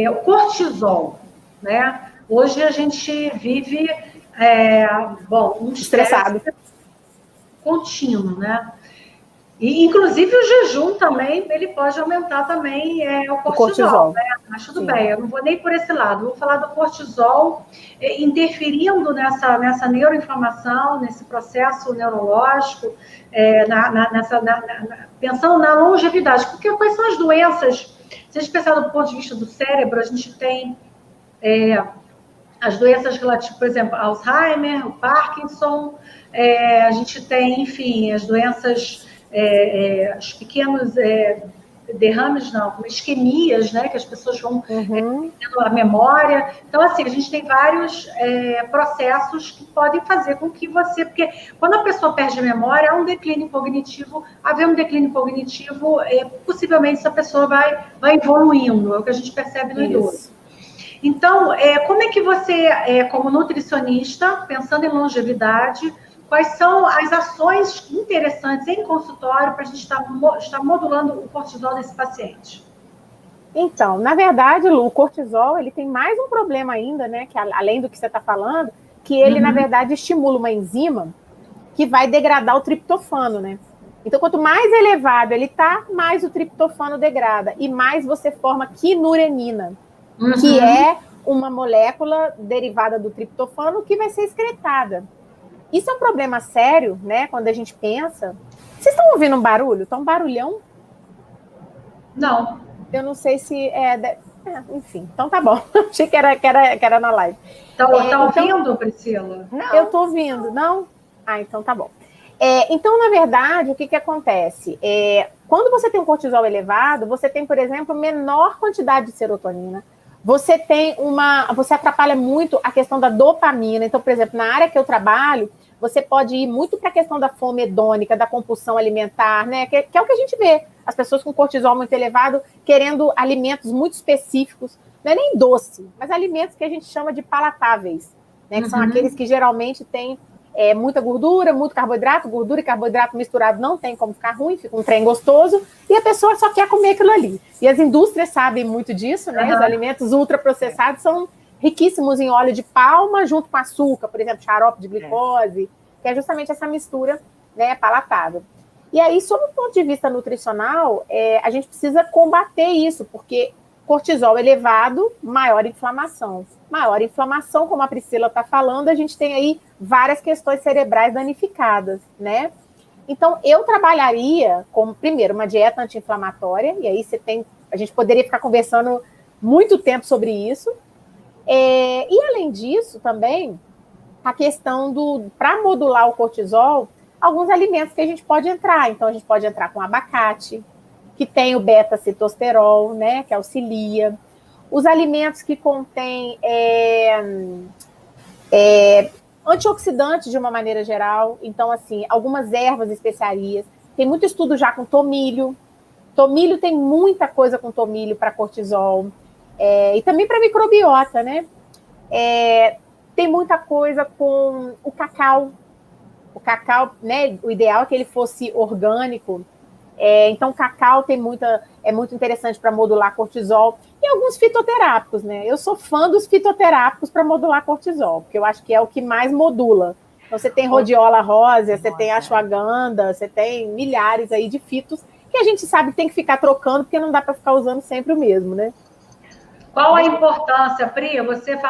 o cortisol, né? Hoje a gente vive, um estressado contínuo, né? E, inclusive, o jejum também, ele pode aumentar também o cortisol, né? Mas tudo bem, eu não vou nem por esse lado. Vou falar do cortisol interferindo nessa neuroinflamação, nesse processo neurológico, pensando na longevidade. Porque quais são as doenças? Se a gente pensar do ponto de vista do cérebro, a gente tem as doenças relativas, por exemplo, Alzheimer, o Parkinson, a gente tem, enfim, as doenças... os pequenos derrames, isquemias, né, que as pessoas vão tendo a memória. Então, assim, a gente tem vários processos que podem fazer com que você... Porque quando a pessoa perde a memória, há um declínio cognitivo. Haver um declínio cognitivo, possivelmente essa pessoa vai evoluindo, é o que a gente percebe no idoso. Então, como é que você, como nutricionista, pensando em longevidade... Quais são as ações interessantes em consultório para a gente estar modulando o cortisol desse paciente? Então, na verdade, Lu, o cortisol, ele tem mais um problema ainda, né? Que além do que você está falando, que ele, na verdade, estimula uma enzima que vai degradar o triptofano, né? Então, quanto mais elevado ele está, mais o triptofano degrada. E mais você forma quinurenina, que é uma molécula derivada do triptofano que vai ser excretada. Isso é um problema sério, né? Quando a gente pensa... Vocês estão ouvindo um barulho? Está um barulhão? Não. Eu não sei se enfim, então tá bom. Achei que era na live. Tá ouvindo, Priscila? Não. Eu estou ouvindo. Não? Ah, então tá bom. Então, na verdade, o que acontece? Quando você tem um cortisol elevado, você tem, por exemplo, menor quantidade de serotonina. Você atrapalha muito a questão da dopamina. Então, por exemplo, na área que eu trabalho, você pode ir muito para a questão da fome hedônica, da compulsão alimentar, né? Que é o que a gente vê. As pessoas com cortisol muito elevado querendo alimentos muito específicos. Não é nem doce, mas alimentos que a gente chama de palatáveis, né? Que são aqueles que geralmente têm muita gordura, muito carboidrato. Gordura e carboidrato misturado não tem como ficar ruim, fica um trem gostoso. E a pessoa só quer comer aquilo ali. E as indústrias sabem muito disso, né? Os alimentos ultraprocessados são riquíssimos em óleo de palma junto com açúcar, por exemplo, xarope de glicose, que é justamente essa mistura, né, palatável. E aí, sob o ponto de vista nutricional, a gente precisa combater isso, porque cortisol elevado, maior inflamação. Maior inflamação, como a Priscila está falando, a gente tem aí várias questões cerebrais danificadas, né? Então, eu trabalharia com, primeiro, uma dieta anti-inflamatória, e aí a gente poderia ficar conversando muito tempo sobre isso. E, além disso, também, a questão para modular o cortisol, alguns alimentos que a gente pode entrar. Então, a gente pode entrar com abacate, que tem o beta-citosterol, né, que auxilia. Os alimentos que contêm antioxidantes de uma maneira geral. Então, assim, algumas ervas, especiarias. Tem muito estudo já com tomilho. Tomilho tem muita coisa com tomilho para cortisol. E também para microbiota, né? Tem muita coisa com o cacau. O cacau, né? O ideal é que ele fosse orgânico. Então, o cacau é muito interessante para modular cortisol. E alguns fitoterápicos, né? Eu sou fã dos fitoterápicos para modular cortisol, porque eu acho que é o que mais modula. Então, você tem rodiola rósea, você tem ashwagandha, você tem milhares aí de fitos que a gente sabe que tem que ficar trocando, porque não dá para ficar usando sempre o mesmo, né? Qual a importância, Pri? Você é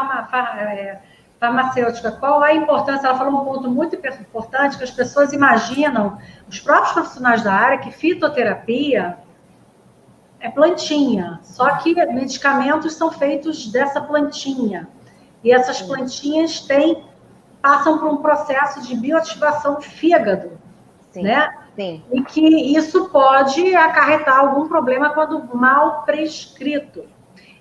farmacêutica, qual a importância? Ela falou um ponto muito importante, que as pessoas imaginam, os próprios profissionais da área, que fitoterapia é plantinha, só que medicamentos são feitos dessa plantinha. E essas plantinhas passam por um processo de bioativação do fígado, Sim. né? Sim. E que isso pode acarretar algum problema quando mal prescrito.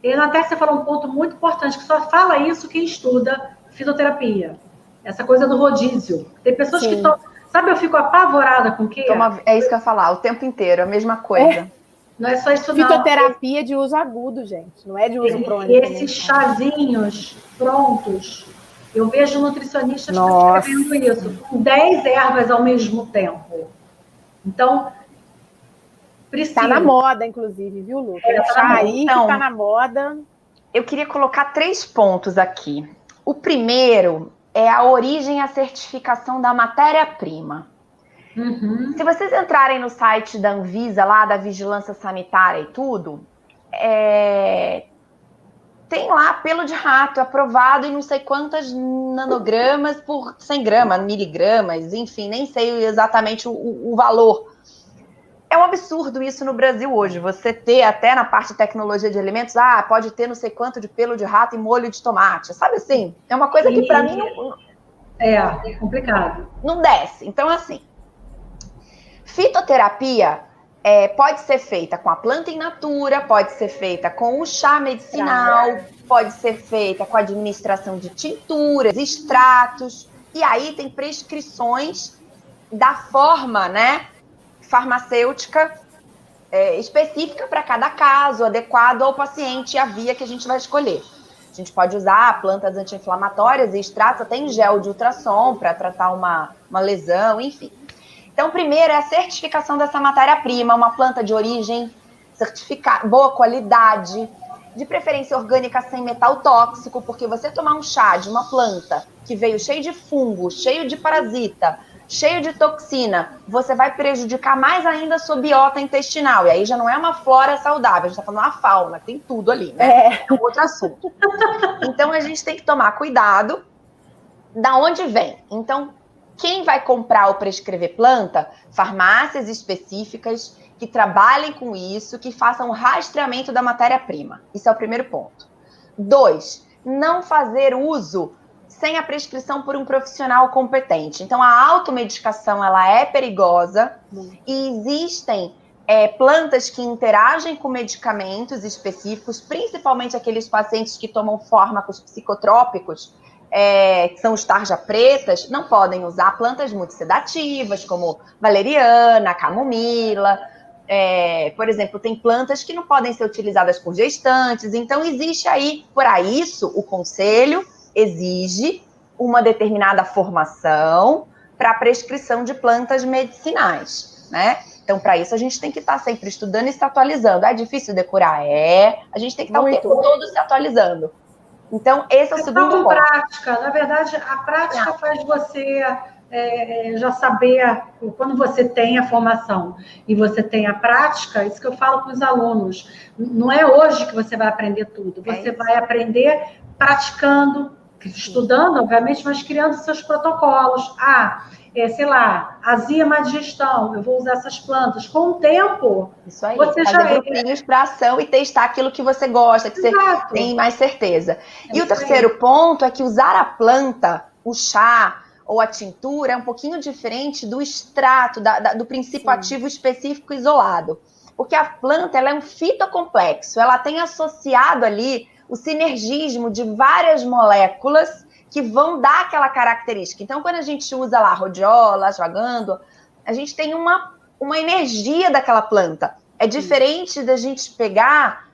E até você falou um ponto muito importante, que só fala isso quem estuda fitoterapia. Essa coisa do rodízio. Tem pessoas que estão... Sabe, eu fico apavorada com o quê? É isso que eu ia falar, o tempo inteiro, a mesma coisa. Não é só isso, não. Fitoterapia de uso agudo, gente. Não é de uso crônico. E esses chazinhos prontos... Eu vejo nutricionistas prescrevendo isso, com 10 ervas ao mesmo tempo. Então, precisa. Tá na moda, inclusive, viu, Lu? Tem chá aí que tá na moda. Eu queria colocar 3 pontos aqui. O primeiro é a origem e a certificação da matéria-prima. Se vocês entrarem no site da Anvisa, lá da Vigilância Sanitária e tudo, tem lá pelo de rato aprovado em não sei quantas nanogramas por 100 gramas, miligramas, enfim, nem sei exatamente o valor. É um absurdo isso no Brasil hoje. Você ter até na parte de tecnologia de alimentos, pode ter não sei quanto de pelo de rato e molho de tomate. Sabe assim? É uma coisa que para mim não... É complicado. Não desce. Então, assim, fitoterapia pode ser feita com a planta in natura, pode ser feita com o chá medicinal, pode ser feita com a administração de tinturas, extratos, e aí tem prescrições da forma, né, farmacêutica específica para cada caso, adequado ao paciente e à via que a gente vai escolher. A gente pode usar plantas anti-inflamatórias e extratos até em gel de ultrassom para tratar uma lesão, enfim. Então, primeiro é a certificação dessa matéria-prima, uma planta de origem certificada, boa qualidade, de preferência orgânica sem metal tóxico, porque você tomar um chá de uma planta que veio cheio de fungo, cheio de parasita, cheio de toxina, você vai prejudicar mais ainda a sua biota intestinal. E aí já não é uma flora saudável, a gente está falando uma fauna, tem tudo ali, né? É um outro assunto. Então, a gente tem que tomar cuidado da onde vem. Então, quem vai comprar ou prescrever planta? Farmácias específicas que trabalhem com isso, que façam rastreamento da matéria-prima. Isso é o primeiro ponto. 2, não fazer uso sem a prescrição por um profissional competente. Então, a automedicação, ela é perigosa e existem plantas que interagem com medicamentos específicos, principalmente aqueles pacientes que tomam fármacos psicotrópicos, que são os tarja pretas, não podem usar plantas muito sedativas, como valeriana, camomila. Por exemplo, tem plantas que não podem ser utilizadas por gestantes. Então, existe aí, para isso, o conselho exige uma determinada formação para a prescrição de plantas medicinais, né? Então, para isso, a gente tem que estar sempre estudando e se atualizando. É difícil decorar? A gente tem que estar o tempo todo se atualizando. Então, esse é o segundo ponto. Prática. Na verdade, a prática faz você já saber, quando você tem a formação e você tem a prática, isso que eu falo com os alunos, não é hoje que você vai aprender tudo, você vai aprender praticando, estudando, obviamente, mas criando seus protocolos. Sei lá, azia, má digestão, eu vou usar essas plantas. Com o tempo, isso aí, você fazer grupinhos para ação e testar aquilo que você gosta, que Exato. Você tem mais certeza. E o terceiro ponto é que usar a planta, o chá ou a tintura é um pouquinho diferente do extrato, do princípio ativo específico isolado. Porque a planta, ela é um fitocomplexo, ela tem associado ali o sinergismo de várias moléculas que vão dar aquela característica. Então, quando a gente usa lá rhodiola, ashwagandha, a gente tem uma energia daquela planta. É diferente da gente pegar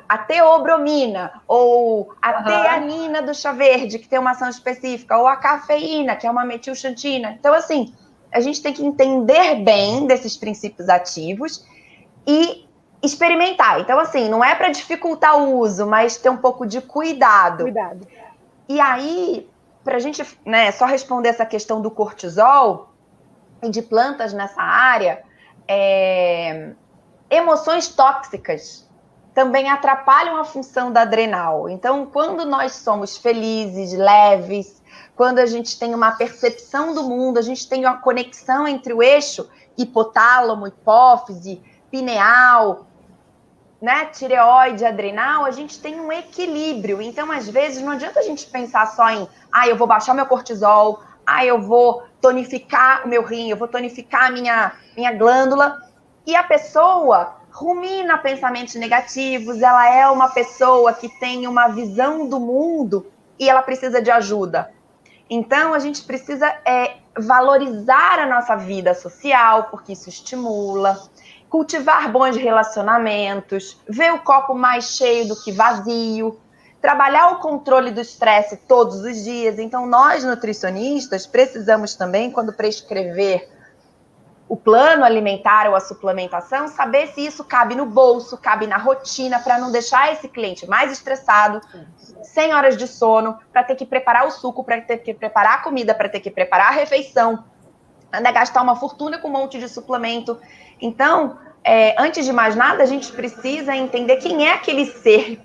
a teobromina ou a teanina do chá verde, que tem uma ação específica, ou a cafeína, que é uma metilxantina. Então, assim, a gente tem que entender bem desses princípios ativos e experimentar. Então, assim, não é para dificultar o uso, mas ter um pouco de cuidado. E aí, para a gente só responder essa questão do cortisol e de plantas nessa área, emoções tóxicas também atrapalham a função da adrenal. Então, quando nós somos felizes, leves, quando a gente tem uma percepção do mundo, a gente tem uma conexão entre o eixo hipotálamo, hipófise, pineal, né, tireoide, adrenal, a gente tem um equilíbrio. Então, às vezes, não adianta a gente pensar só em, eu vou baixar o meu cortisol, eu vou tonificar o meu rim, eu vou tonificar a minha glândula. E a pessoa rumina pensamentos negativos, ela é uma pessoa que tem uma visão do mundo e ela precisa de ajuda. Então, a gente precisa valorizar a nossa vida social, porque isso estimula, cultivar bons relacionamentos, ver o copo mais cheio do que vazio, trabalhar o controle do estresse todos os dias. Então, nós, nutricionistas, precisamos também, quando prescrever o plano alimentar ou a suplementação, saber se isso cabe no bolso, cabe na rotina, para não deixar esse cliente mais estressado, sem horas de sono, para ter que preparar o suco, para ter que preparar a comida, para ter que preparar a refeição, ainda gastar uma fortuna com um monte de suplemento. Então, antes de mais nada, a gente precisa entender quem é aquele ser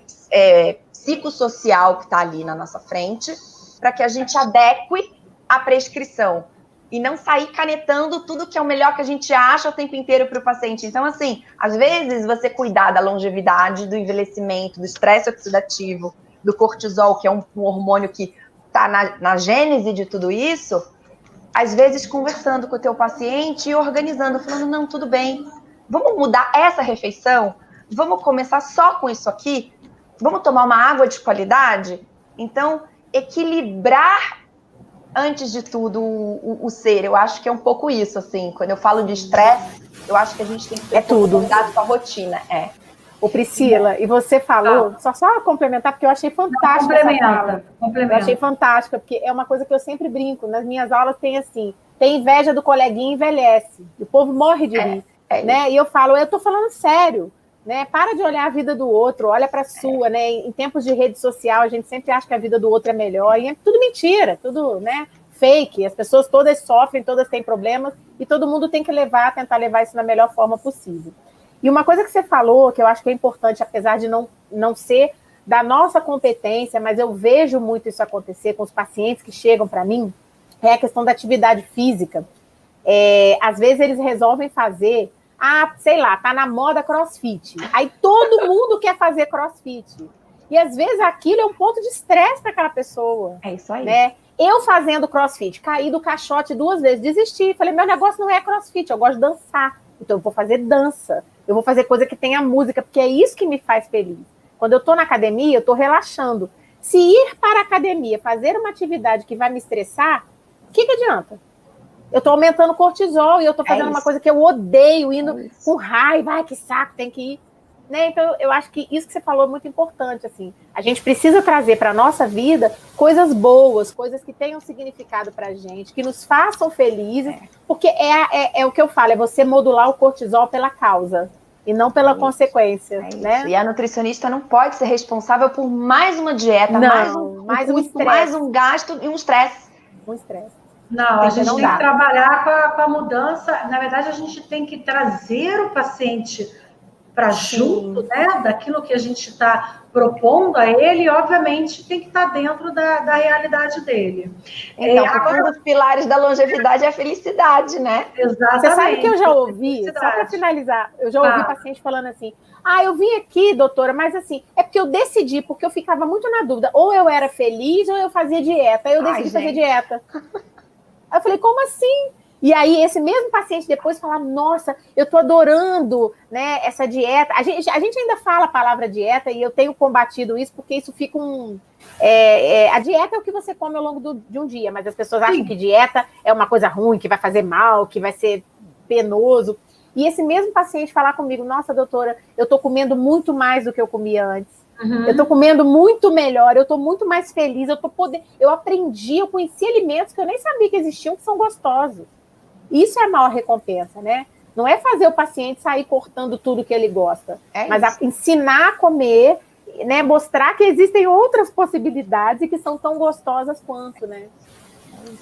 psicossocial que está ali na nossa frente, para que a gente adeque a prescrição. E não sair canetando tudo que é o melhor que a gente acha o tempo inteiro para o paciente. Então, assim, às vezes você cuidar da longevidade, do envelhecimento, do estresse oxidativo, do cortisol, que é um hormônio que está na gênese de tudo isso, às vezes conversando com o teu paciente e organizando, falando, não, tudo bem, vamos mudar essa refeição? Vamos começar só com isso aqui? Vamos tomar uma água de qualidade? Então, equilibrar antes de tudo, o ser, eu acho que é um pouco isso, assim, quando eu falo de estresse, eu acho que a gente tem que ter cuidado com a rotina, Ô Priscila, e você falou, só complementar, porque eu achei fantástica essa fala. Eu achei fantástica, porque é uma coisa que eu sempre brinco, nas minhas aulas tem assim, tem inveja do coleguinha e envelhece, o povo morre de rir, né, e eu falo, eu tô falando sério, né, para de olhar a vida do outro, olha para a sua, né, em tempos de rede social, a gente sempre acha que a vida do outro é melhor, e é tudo mentira, tudo, né, fake, as pessoas todas sofrem, todas têm problemas, e todo mundo tem que tentar levar isso na melhor forma possível. E uma coisa que você falou, que eu acho que é importante, apesar de não ser da nossa competência, mas eu vejo muito isso acontecer com os pacientes que chegam para mim, é a questão da atividade física. Às vezes eles resolvem fazer, sei lá, tá na moda crossfit. Aí todo mundo quer fazer crossfit. E às vezes aquilo é um ponto de estresse para aquela pessoa. É isso aí. Né? Eu fazendo crossfit, caí do caixote 2 vezes, desisti. Falei, meu negócio não é crossfit, eu gosto de dançar. Então eu vou fazer dança. Eu vou fazer coisa que tenha música, porque é isso que me faz feliz. Quando eu estou na academia, eu estou relaxando. Se ir para a academia, fazer uma atividade que vai me estressar, o que adianta? Eu estou aumentando o cortisol e eu estou fazendo uma coisa que eu odeio, indo com raiva, que saco, tem que ir. Né? Então, eu acho que isso que você falou é muito importante. Assim. A gente precisa trazer para a nossa vida coisas boas, coisas que tenham significado para a gente, que nos façam felizes, porque é o que eu falo, é você modular o cortisol pela causa e não pela consequência. Né? E a nutricionista não pode ser responsável por mais uma dieta, mais um gasto e um estresse. Não, a gente tem que trabalhar com a mudança. Na verdade, a gente tem que trazer o paciente para junto, né, daquilo que a gente está propondo a ele, e obviamente tem que estar dentro da realidade dele. Então, agora, um dos pilares da longevidade é a felicidade, né? Exatamente. Você sabe que eu já ouvi, só para finalizar, eu já ouvi paciente falando assim, eu vim aqui, doutora, mas assim, é porque eu decidi, porque eu ficava muito na dúvida, ou eu era feliz ou eu fazia dieta, aí eu decidi fazer dieta. Aí eu falei, como assim? E aí, esse mesmo paciente depois fala, nossa, eu tô adorando, né, essa dieta. A gente ainda fala a palavra dieta e eu tenho combatido isso porque isso fica a dieta é o que você come ao longo de um dia, mas as pessoas acham que dieta é uma coisa ruim, que vai fazer mal, que vai ser penoso. E esse mesmo paciente falar comigo, nossa, doutora, eu tô comendo muito mais do que eu comia antes. Eu tô comendo muito melhor, eu tô muito mais feliz, eu aprendi, eu conheci alimentos que eu nem sabia que existiam, que são gostosos. Isso é a maior recompensa, né? Não é fazer o paciente sair cortando tudo que ele gosta, mas ensinar a comer, né? Mostrar que existem outras possibilidades e que são tão gostosas quanto, né?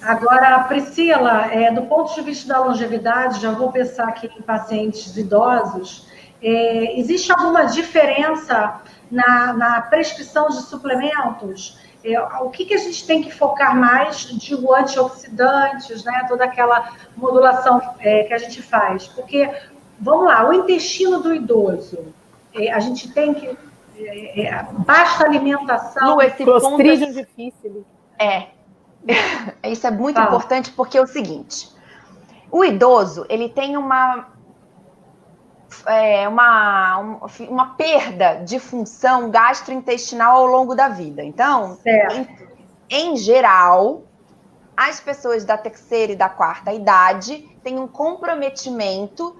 Agora, Priscila, do ponto de vista da longevidade, já vou pensar aqui em pacientes idosos, existe alguma diferença na prescrição de suplementos? O que a gente tem que focar mais? Digo, antioxidantes, né? Toda aquela modulação que a gente faz. Porque, vamos lá, o intestino do idoso, a gente tem que... basta alimentação... Lu, esse Clostridium difficile. Isso é muito importante porque é o seguinte, o idoso, ele tem uma perda de função gastrointestinal ao longo da vida. Então, em geral, as pessoas da terceira e da quarta idade têm um comprometimento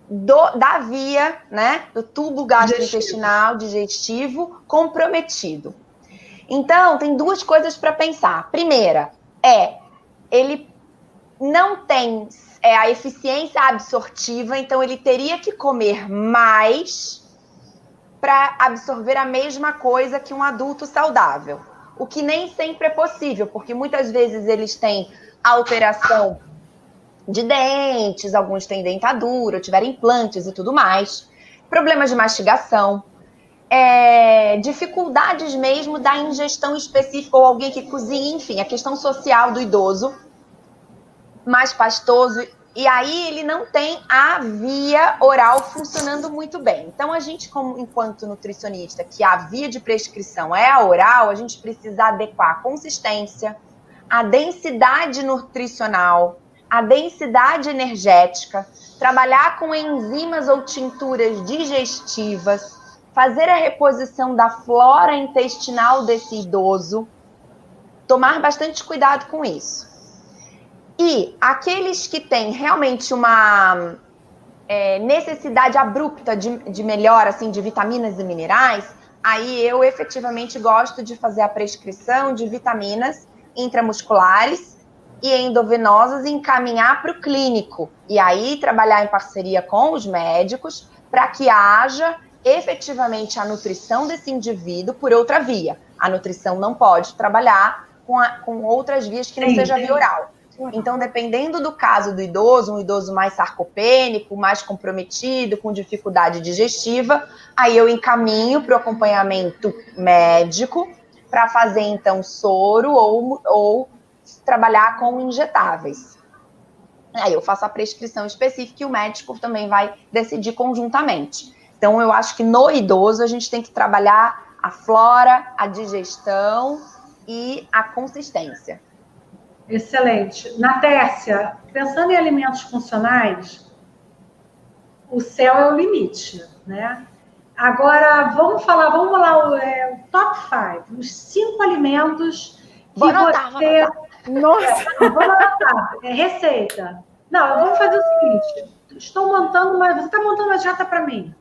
da via, né, do tubo gastrointestinal digestivo comprometido. Então, tem duas coisas para pensar. Primeira, ele não tem a eficiência absortiva, então ele teria que comer mais para absorver a mesma coisa que um adulto saudável. O que nem sempre é possível, porque muitas vezes eles têm alteração de dentes, alguns têm dentadura, tiveram implantes e tudo mais, problemas de mastigação, dificuldades mesmo da ingestão específica, ou alguém que cozinha, enfim, a questão social do idoso, mais pastoso, e aí ele não tem a via oral funcionando muito bem. Então, a gente, enquanto nutricionista, que a via de prescrição é a oral, a gente precisa adequar a consistência, a densidade nutricional, a densidade energética, trabalhar com enzimas ou tinturas digestivas, fazer a reposição da flora intestinal desse idoso, tomar bastante cuidado com isso. E aqueles que têm realmente uma necessidade abrupta de melhora, assim, de vitaminas e minerais, aí eu efetivamente gosto de fazer a prescrição de vitaminas intramusculares e endovenosas e encaminhar para o clínico. E aí trabalhar em parceria com os médicos para que haja efetivamente a nutrição desse indivíduo por outra via. A nutrição não pode trabalhar com outras vias que não seja via oral. Então, dependendo do caso do idoso, um idoso mais sarcopênico, mais comprometido, com dificuldade digestiva, aí eu encaminho para o acompanhamento médico para fazer, então, soro ou trabalhar com injetáveis. Aí eu faço a prescrição específica e o médico também vai decidir conjuntamente. Então, eu acho que no idoso a gente tem que trabalhar a flora, a digestão e a consistência. Excelente. Natércia, pensando em alimentos funcionais, o céu é o limite, né? Agora, vamos lá, o top 5, os 5 alimentos que vou anotar. Nossa! Vamos anotar. Receita. Não, vamos fazer o seguinte, você está montando uma dieta para mim.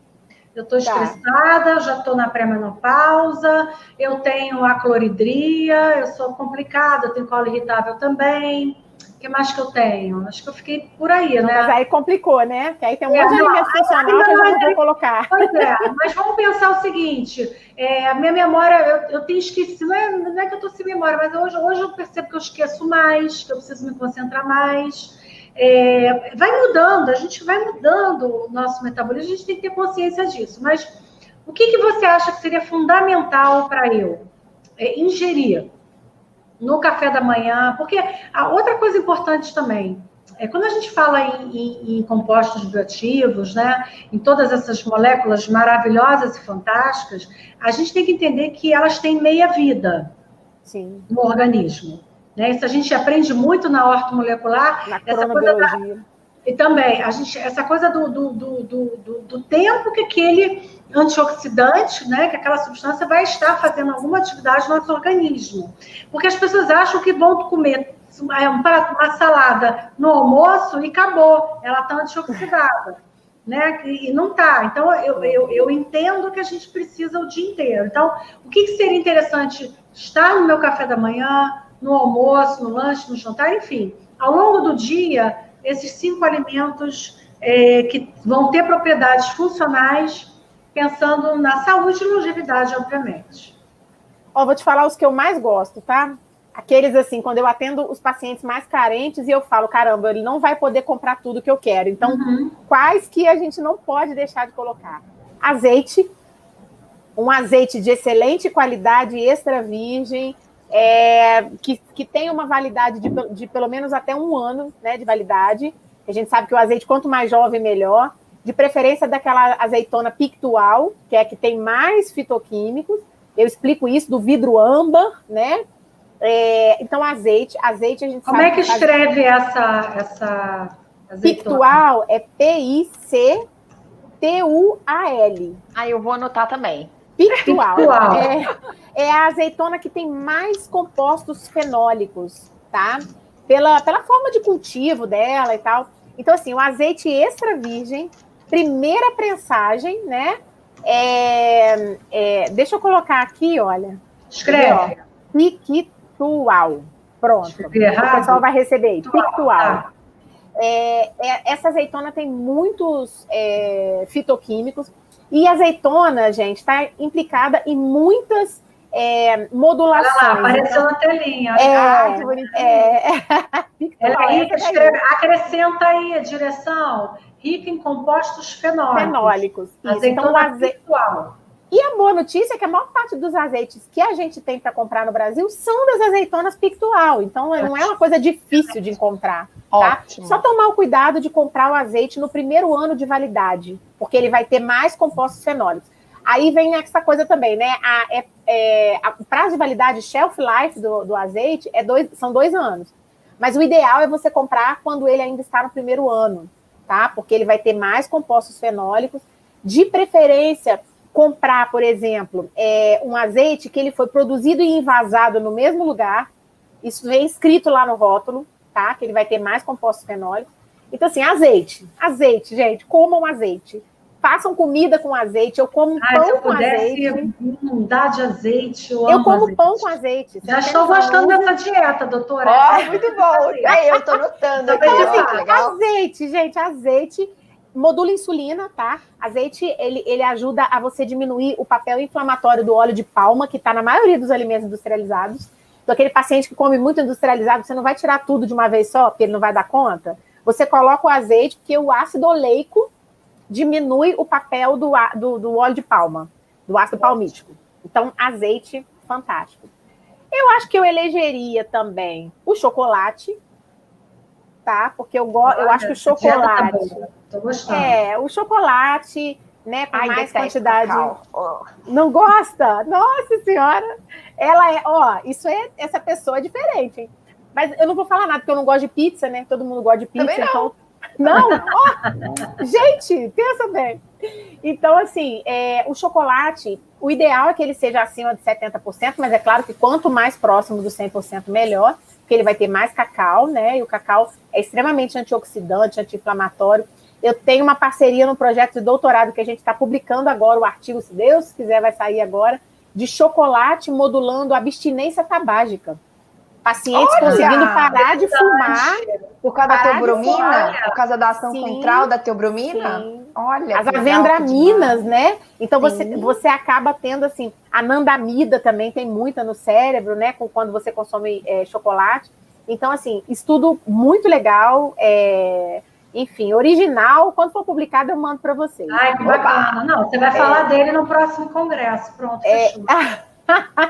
Eu estou estressada, já estou na pré-menopausa, eu tenho acloridria, eu sou complicada, eu tenho colo irritável também. O que mais que eu tenho? Acho que eu fiquei por aí, né? Mas aí complicou, né? Porque aí tem um monte de alimento funcional que eu já não vou colocar. Pois é, mas vamos pensar o seguinte, a minha memória, eu tenho esquecido, não é que eu estou sem memória, mas hoje eu percebo que eu esqueço mais, que eu preciso me concentrar mais. Vai mudando, a gente vai mudando o nosso metabolismo, a gente tem que ter consciência disso. Mas o que você acha que seria fundamental para eu ingerir no café da manhã? Porque a outra coisa importante também quando a gente fala em compostos bioativos, né, em todas essas moléculas maravilhosas e fantásticas, a gente tem que entender que elas têm meia vida no organismo. Né? Isso a gente aprende muito na ortomolecular. Na cronobiologia. E também, essa coisa do tempo que aquele antioxidante, né, que aquela substância vai estar fazendo alguma atividade no nosso organismo. Porque as pessoas acham que vão comer uma salada no almoço e acabou, ela está antioxidada. Né? E não está. Então, eu entendo que a gente precisa o dia inteiro. Então, o que seria interessante estar no meu café da manhã, no almoço, no lanche, no jantar, enfim. Ao longo do dia, esses 5 alimentos que vão ter propriedades funcionais, pensando na saúde e longevidade, obviamente. Vou te falar os que eu mais gosto, tá? Aqueles, assim, quando eu atendo os pacientes mais carentes e eu falo, caramba, ele não vai poder comprar tudo que eu quero. Então, quais que a gente não pode deixar de colocar? Azeite, um azeite de excelente qualidade, extra virgem, que tem uma validade de pelo menos até 1 ano, né, de validade. A gente sabe que o azeite, quanto mais jovem, melhor. de preferência daquela azeitona pictual, que é a que tem mais fitoquímicos. Eu explico isso do vidro âmbar, né? Então, azeite a gente Como sabe é que escreve essa azeitona? Pictual é Pictual. Eu vou anotar também. Pictual. É a azeitona que tem mais compostos fenólicos, tá? Pela forma de cultivo dela e tal. Então, assim, o azeite extra virgem, primeira prensagem, né? Deixa eu colocar aqui, olha. Escreve. Pictual. Pronto. Escrevi errado? O pessoal vai receber aí. Pictual. Tá. Essa azeitona tem muitos fitoquímicos. E a azeitona, gente, está implicada em muitas modulações. Olha lá, apareceu na telinha. Que bonitinho. Ela é rica, escreve, acrescenta aí a direção, rica em compostos fenólicos. Azeitona pictual. E a boa notícia é que a maior parte dos azeites que a gente tem para comprar no Brasil são das azeitonas pictual. Então, não é uma coisa difícil de encontrar. Tá? Só tomar o cuidado de comprar o azeite no primeiro ano de validade, porque ele vai ter mais compostos fenólicos. Aí vem essa coisa também, né? O prazo de validade, shelf life do azeite, são 2 anos. Mas o ideal é você comprar quando ele ainda está no primeiro ano, tá? Porque ele vai ter mais compostos fenólicos. De preferência, comprar, por exemplo, um azeite que ele foi produzido e envasado no mesmo lugar. Isso vem escrito lá no rótulo, tá? Que ele vai ter mais compostos fenólicos. Então, assim, azeite, gente, comam azeite. Façam comida com azeite, eu como pão com azeite. Inundar de azeite, eu como azeite. Pão com azeite. Já estou gostando dessa dieta, doutora. Muito bom. Eu estou notando. Azeite, gente, azeite modula insulina, tá? Azeite, ele ajuda a você diminuir o papel inflamatório do óleo de palma, que está na maioria dos alimentos industrializados. Então, aquele paciente que come muito industrializado, você não vai tirar tudo de uma vez só, porque ele não vai dar conta. Você coloca o azeite, porque o ácido oleico diminui o papel do óleo de palma, do ácido palmítico. Então, azeite, fantástico. Eu acho que eu elegeria também o chocolate, tá? Porque eu acho que o chocolate... Tô gostando. O chocolate, né, com mais quantidade... Não gosta? Nossa Senhora! Essa pessoa é diferente, hein? Mas eu não vou falar nada, porque eu não gosto de pizza, né? Todo mundo gosta de pizza, também não. Então... Gente, pensa bem. Então, assim, o chocolate, o ideal é que ele seja acima de 70%, mas é claro que quanto mais próximo do 100%, melhor, porque ele vai ter mais cacau, né? E o cacau é extremamente antioxidante, anti-inflamatório. Eu tenho uma parceria no projeto de doutorado que a gente está publicando agora, o artigo, se Deus quiser, vai sair agora, de chocolate modulando a abstinência tabágica. Pacientes conseguindo parar de fumar. Por causa da teobromina? Por causa da ação central da teobromina? Sim. Olha, as avendraminas, né? Então você acaba tendo, assim, anandamida também tem muita no cérebro, né? Quando você consome chocolate. Então, assim, estudo muito legal, enfim, original. Quando for publicado, eu mando para vocês. Ai, que bacana. Não, você vai falar dele no próximo congresso. Pronto, fechou.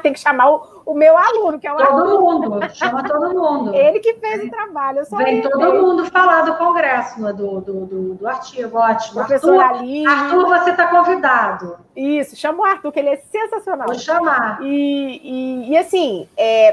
Tem que chamar o meu aluno, que é o todo mundo, chama todo mundo. Ele que fez o trabalho. Vem todo mundo falar do congresso, do artigo, ótimo. Professora Aline. Arthur, você está convidado. Isso, chama o Arthur, que ele é sensacional. Vou chamar. E assim,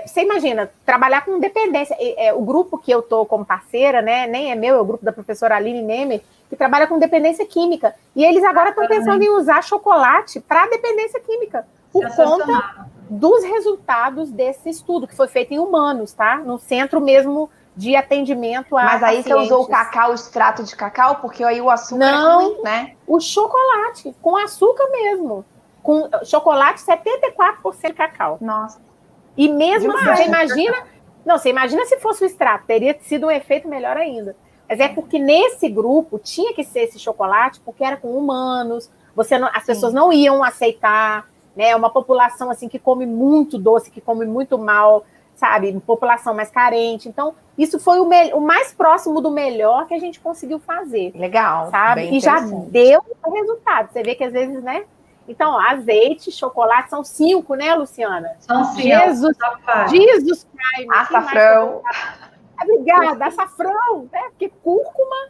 você imagina, trabalhar com dependência. O grupo que eu estou como parceira, né, nem é meu, é o grupo da professora Aline Nemer, que trabalha com dependência química. E eles agora estão pensando em usar chocolate para dependência química. Por conta dos resultados desse estudo, que foi feito em humanos, tá? No centro mesmo de atendimento a Mas aí pacientes. você usou o cacau, o extrato de cacau, porque aí o açúcar é ruim, né? O chocolate, com açúcar mesmo. Com chocolate, 74% cacau. Nossa. E mesmo assim, você imagina... Não, você imagina se fosse o extrato, teria sido um efeito melhor ainda. Mas é porque nesse grupo tinha que ser esse chocolate, porque era com humanos, as pessoas não iam aceitar... né? Uma população assim que come muito doce, que come muito mal, sabe? População mais carente. Então, isso foi o mais próximo do melhor que a gente conseguiu fazer. Legal. Sabe? E já deu o resultado. Você vê que às vezes, né? Então, ó, azeite, chocolate, são 5, né, Luciana? São 5. Jesus Prime. Açafrão. Obrigada, açafrão, né? Porque cúrcuma,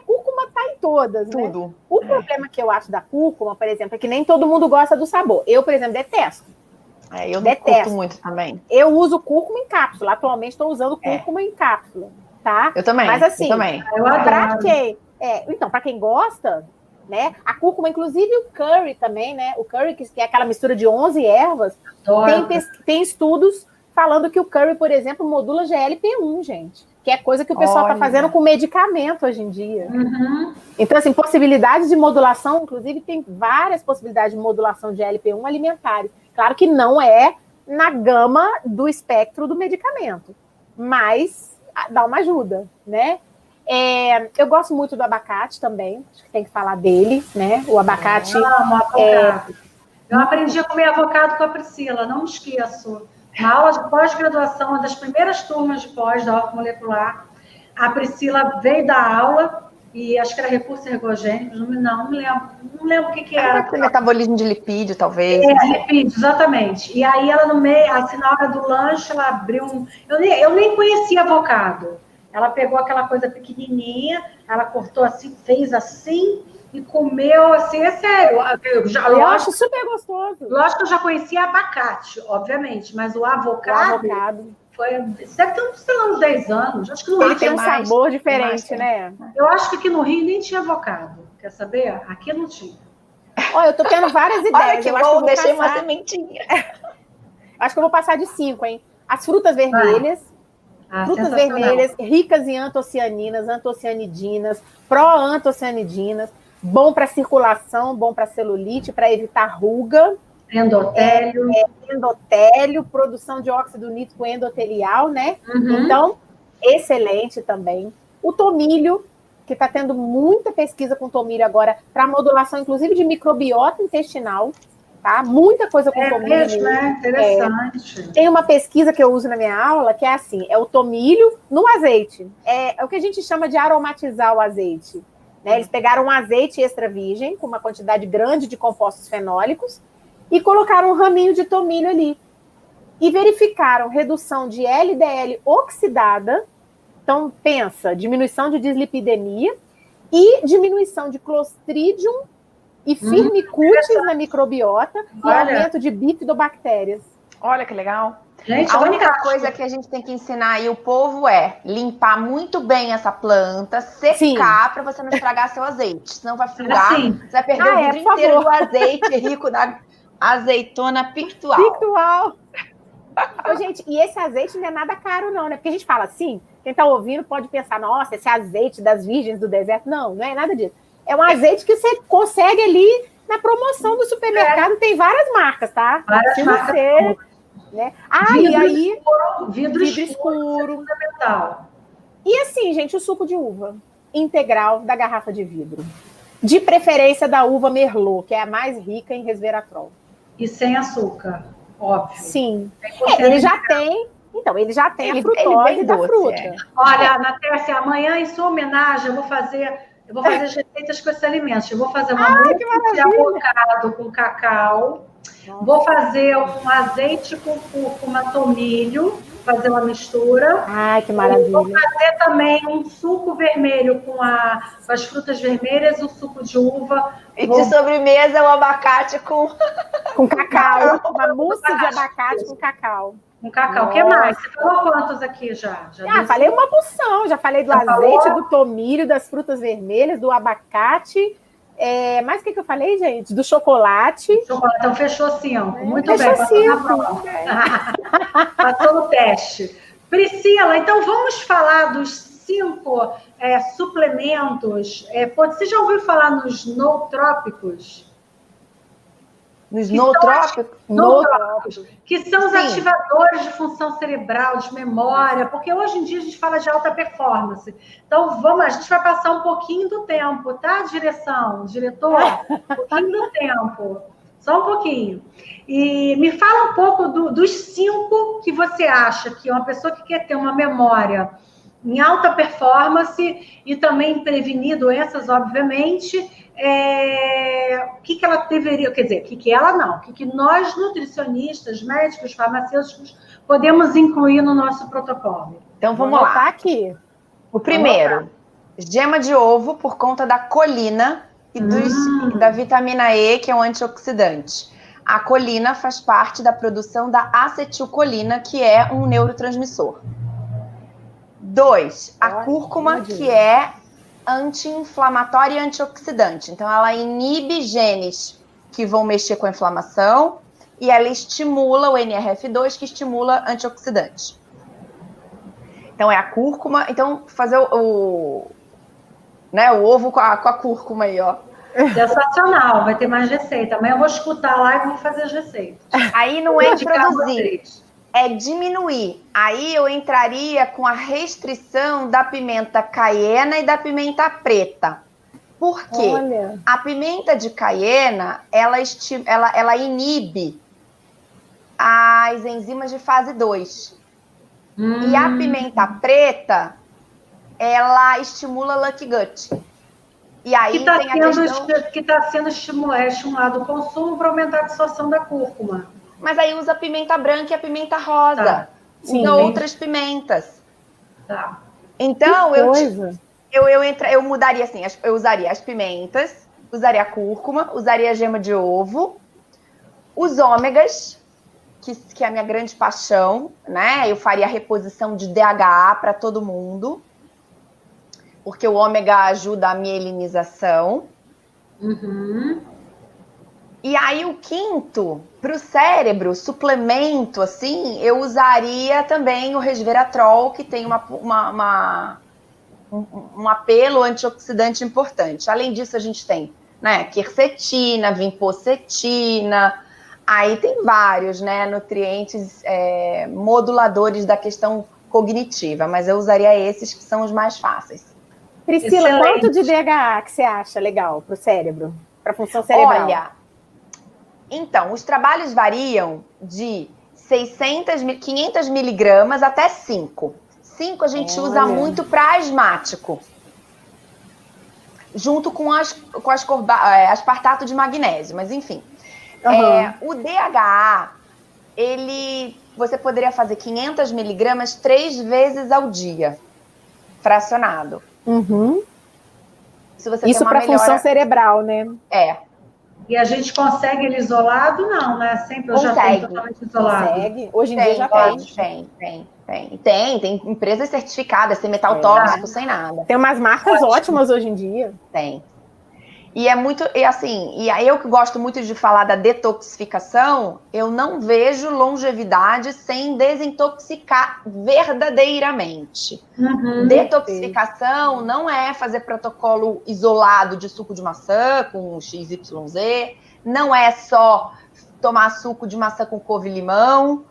Cúrcuma está em todas, Tudo. Né? O problema que eu acho da cúrcuma, por exemplo, é que nem todo mundo gosta do sabor. Eu, por exemplo, detesto. Eu não curto muito também. Eu uso cúrcuma em cápsula. Atualmente estou usando cúrcuma em cápsula, tá? Eu também. Mas assim, eu adoro. Para quem gosta, né? A cúrcuma, inclusive o curry também, né? O curry, que é aquela mistura de 11 ervas, tem estudos falando que o curry, por exemplo, modula GLP-1, gente. Que é coisa que o pessoal está fazendo com medicamento hoje em dia. Uhum. Então, assim, possibilidades de modulação, inclusive tem várias possibilidades de modulação de GLP-1 alimentares. Claro que não é na gama do espectro do medicamento, mas dá uma ajuda, né? Eu gosto muito do abacate também, acho que tem que falar dele, né? O abacate. Eu amo avocado. Eu aprendi a comer avocado com a Priscila, não me esqueço. Na aula de pós-graduação, uma das primeiras turmas de pós da ortomolecular, a Priscila veio da aula e acho que era recursos ergogênicos, não lembro o que era. Metabolismo de lipídio, talvez. Lipídio, exatamente. E aí ela no meio, assim, na hora do lanche, ela abriu eu nem conhecia avocado. Ela pegou aquela coisa pequenininha, ela cortou assim, fez assim e comeu assim, é sério. Eu acho super gostoso. Lógico que eu já conhecia abacate, obviamente, mas o avocado foi, deve ter uns 10 anos. Acho que no Ele tem um sabor diferente, né? Eu acho que aqui no Rio nem tinha avocado. Quer saber? Aqui não tinha. Olha, eu tô tendo várias ideias. Olha que bom, deixei uma sementinha. Acho que eu vou passar de 5, hein? As frutas vermelhas. Frutas vermelhas ricas em antocianinas, antocianidinas, pró-antocianidinas, bom para circulação, bom para celulite, para evitar ruga. Endotélio. Endotélio, produção de óxido nítrico endotelial, né? Uhum. Então, excelente também. O tomilho, que está tendo muita pesquisa com tomilho agora, para modulação, inclusive, de microbiota intestinal. Tá? Muita coisa com tomilho. Mesmo, interessante. Tem uma pesquisa que eu uso na minha aula, que é assim, é o tomilho no azeite. É o que a gente chama de aromatizar o azeite. Né? Eles pegaram um azeite extra virgem, com uma quantidade grande de compostos fenólicos, e colocaram um raminho de tomilho ali. E verificaram redução de LDL oxidada, então pensa, diminuição de dislipidemia, e diminuição de Clostridium e Firmicutes na microbiota e aumento de bifidobactérias. Olha que legal. Gente, a única coisa que a gente tem que ensinar aí o povo é limpar muito bem essa planta, secar para você não estragar seu azeite. Senão vai furar, você vai perder o vidro inteiro do azeite rico da azeitona pictual. Pictual. Gente, e esse azeite não é nada caro não, né? Porque a gente fala assim, quem tá ouvindo pode pensar, nossa, esse azeite das virgens do deserto. Não é nada disso. É um azeite que você consegue ali na promoção do supermercado, tem várias marcas, tá? Várias marcas. Né? E aí... Vidro escuro. Fundamental. E assim, gente, o suco de uva integral da garrafa de vidro. De preferência da uva Merlot, que é a mais rica em resveratrol. E sem açúcar, óbvio. Sim. Ele já tem... Então, ele já tem a frutose da fruta. Olha, Natécia, amanhã, em sua homenagem, eu vou fazer as receitas com esses alimentos. Eu vou fazer uma mousse de avocado com cacau. Nossa. Vou fazer um azeite com cúrcuma, tomilho, fazer uma mistura. Ai, que maravilha. Vou fazer também um suco vermelho com as frutas vermelhas, o suco de uva. E de sobremesa, o abacate com cacau. Uma mousse de abacate com cacau. Com cacau. O que mais? Você falou quantos aqui já? Falei uma porção. Já falei do azeite, do tomilho, das frutas vermelhas, do abacate. Mais o que eu falei, gente? Do chocolate. Então, fechou 5. Muito bem. Passou no teste. Priscila, então vamos falar dos 5 suplementos. Você já ouviu falar nos nootrópicos? Nos nootrópicos? Que são os ativadores de função cerebral, de memória, porque hoje em dia a gente fala de alta performance. Então, a gente vai passar um pouquinho do tempo, tá, diretor? Um pouquinho do tempo, só um pouquinho. E me fala um pouco dos 5 que você acha que uma pessoa que quer ter uma memória em alta performance e também prevenir doenças, obviamente, o que ela deveria, quer dizer, o que ela não, o que nós nutricionistas, médicos, farmacêuticos, podemos incluir no nosso protocolo? Então vamos lá. Aqui. O primeiro, Gema de ovo, por conta da colina e da vitamina E, que é um antioxidante. A colina faz parte da produção da acetilcolina, que é um neurotransmissor. 2, a cúrcuma, que é anti-inflamatória e antioxidante. Então, ela inibe genes que vão mexer com a inflamação e ela estimula o NRF2, que estimula antioxidante. Então, é a cúrcuma. Então, fazer o ovo com a cúrcuma aí, ó. Sensacional, vai ter mais receita. Amanhã eu vou escutar lá e vou fazer as receitas. Aí não é produzir, é diminuir. Aí eu entraria com a restrição da pimenta caiena e da pimenta preta. Por quê? Olha. A pimenta de caiena, ela inibe as enzimas de fase 2. E a pimenta preta, ela estimula Lucky Gut. E aí tem a questão... Que está sendo estimulado o consumo para aumentar a absorção da cúrcuma. Mas aí usa a pimenta branca e a pimenta rosa. Tá. Sim, outras pimentas. Tá. Então, eu mudaria assim, eu usaria as pimentas, usaria a cúrcuma, usaria a gema de ovo, os ômegas, que é a minha grande paixão, né? Eu faria a reposição de DHA para todo mundo, porque o ômega ajuda a mielinização. E aí o quinto, para o cérebro, suplemento, assim, eu usaria também o resveratrol, que tem um apelo antioxidante importante. Além disso, a gente tem, né, quercetina, vinpocetina, aí tem vários, né, nutrientes moduladores da questão cognitiva, mas eu usaria esses que são os mais fáceis. Priscila, quanto de DHA que você acha legal para o cérebro, para a função cerebral? Olha, então, os trabalhos variam de 500 miligramas até 5. 5 a gente usa muito para asmático. Junto com aspartato de magnésio, mas enfim. O DHA, você poderia fazer 500 miligramas 3 vezes ao dia, fracionado. Isso para função cerebral, né? E a gente consegue ele isolado? Não, né? Sempre consegue. Já tem totalmente isolado. Consegue. Hoje em dia já tem empresas certificadas, sem metal tóxico, sem nada. Tem umas marcas ótimas hoje em dia. Tem. E é muito, e assim, e aí eu que gosto muito de falar da detoxificação, eu não vejo longevidade sem desintoxicar verdadeiramente. Detoxificação não é fazer protocolo isolado de suco de maçã com XYZ, não é só tomar suco de maçã com couve e limão,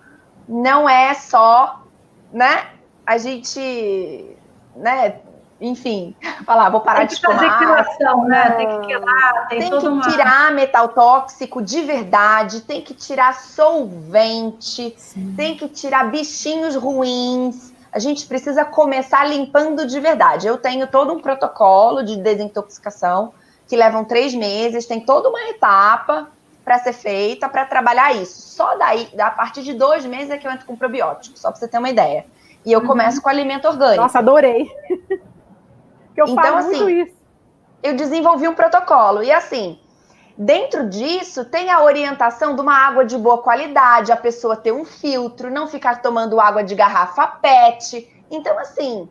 não é só, né, a gente, né, enfim, falar, vou parar de tomar. Tem que fazer quilação, né? Tem que quilar, tem que tirar metal tóxico de verdade, tem que tirar solvente, tem que tirar bichinhos ruins. A gente precisa começar limpando de verdade. Eu tenho todo um protocolo de desintoxicação que levam 3 meses, tem toda uma etapa para ser feita, para trabalhar isso. Só daí, a partir de 2 meses é que eu entro com probiótico, só para você ter uma ideia. E eu começo com alimento orgânico. Nossa, adorei! Eu então, falo assim, muito isso. Eu desenvolvi um protocolo. E assim, dentro disso, tem a orientação de uma água de boa qualidade, a pessoa ter um filtro, não ficar tomando água de garrafa PET. Então, assim...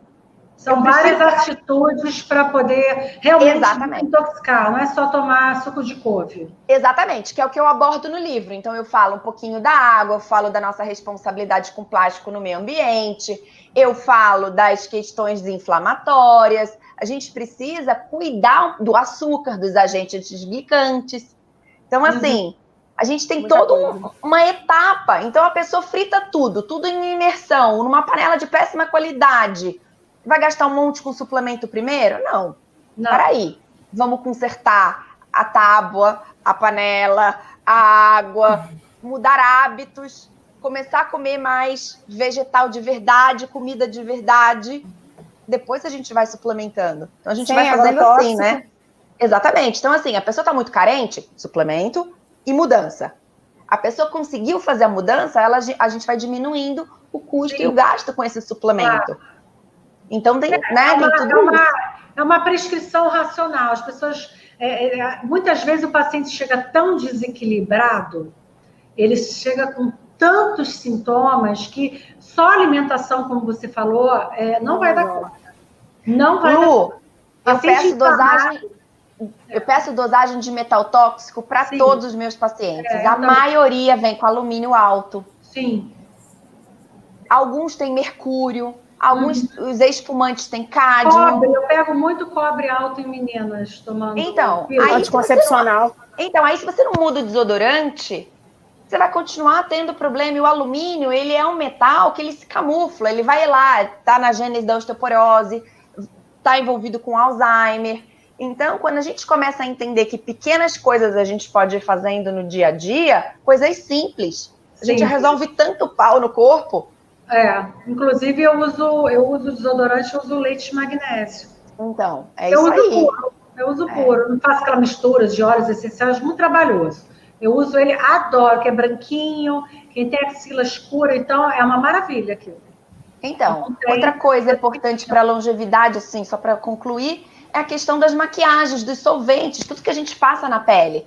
São várias atitudes para poder realmente intoxicar, não é só tomar suco de couve. Exatamente, que é o que eu abordo no livro. Então, eu falo um pouquinho da água, eu falo da nossa responsabilidade com plástico no meio ambiente, eu falo das questões inflamatórias. A gente precisa cuidar do açúcar, dos agentes desglicantes. Então, assim, a gente tem toda uma etapa. Então, a pessoa frita tudo em imersão, numa panela de péssima qualidade. Vai gastar um monte com suplemento primeiro? Não. Peraí. Vamos consertar a tábua, a panela, a água, mudar hábitos, começar a comer mais vegetal de verdade, comida de verdade. Depois a gente vai suplementando. Então, a gente vai fazendo assim, né? Exatamente. Então, assim, a pessoa está muito carente, suplemento e mudança. A pessoa conseguiu fazer a mudança, a gente vai diminuindo o custo e o gasto com esse suplemento. Então, tem, né, tem tudo isso. é uma prescrição racional. As pessoas, muitas vezes o paciente chega tão desequilibrado, ele chega com tantos sintomas que só a alimentação, como você falou, não vai dar conta. Não vai dar conta. Eu peço dosagem de metal tóxico para todos os meus pacientes. A maioria vem com alumínio alto. Sim. Alguns têm mercúrio, alguns os espumantes têm cádmio. Cobre, eu pego muito cobre alto em meninas tomando. Então, anticoncepcional. Aí se você não muda o desodorante, você vai continuar tendo problema. E o alumínio, ele é um metal que ele se camufla, ele vai lá, tá na gênese da osteoporose, tá envolvido com Alzheimer. Então, quando a gente começa a entender que pequenas coisas a gente pode ir fazendo no dia a dia, coisas simples, a gente resolve tanto pau no corpo. Inclusive eu uso desodorante, eu uso leite de magnésio. Então, isso aí. Eu uso puro, não faço aquela mistura de óleos essenciais, muito trabalhoso. Eu uso ele, adoro, que é branquinho, quem tem axila escura, então é uma maravilha aquilo. Então, outra coisa importante para a longevidade, assim, só para concluir, é a questão das maquiagens, dos solventes, tudo que a gente passa na pele.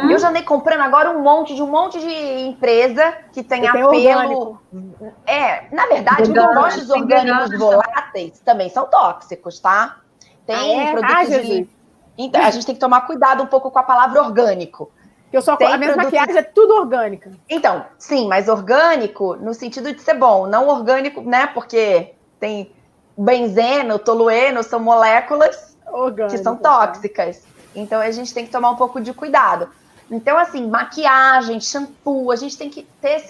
Eu já andei comprando agora um monte de empresa que tem apelo. Na verdade, os compostos orgânicos voláteis também são tóxicos, tá? Tem produtos de... Então, a gente tem que tomar cuidado um pouco com a palavra orgânico. A minha maquiagem é tudo orgânica. Então, sim, mas orgânico no sentido de ser bom, não orgânico, né? Porque tem benzeno, tolueno, são moléculas orgânicas, que são tóxicas. Então, a gente tem que tomar um pouco de cuidado. Então, assim, maquiagem, shampoo, a gente tem que ter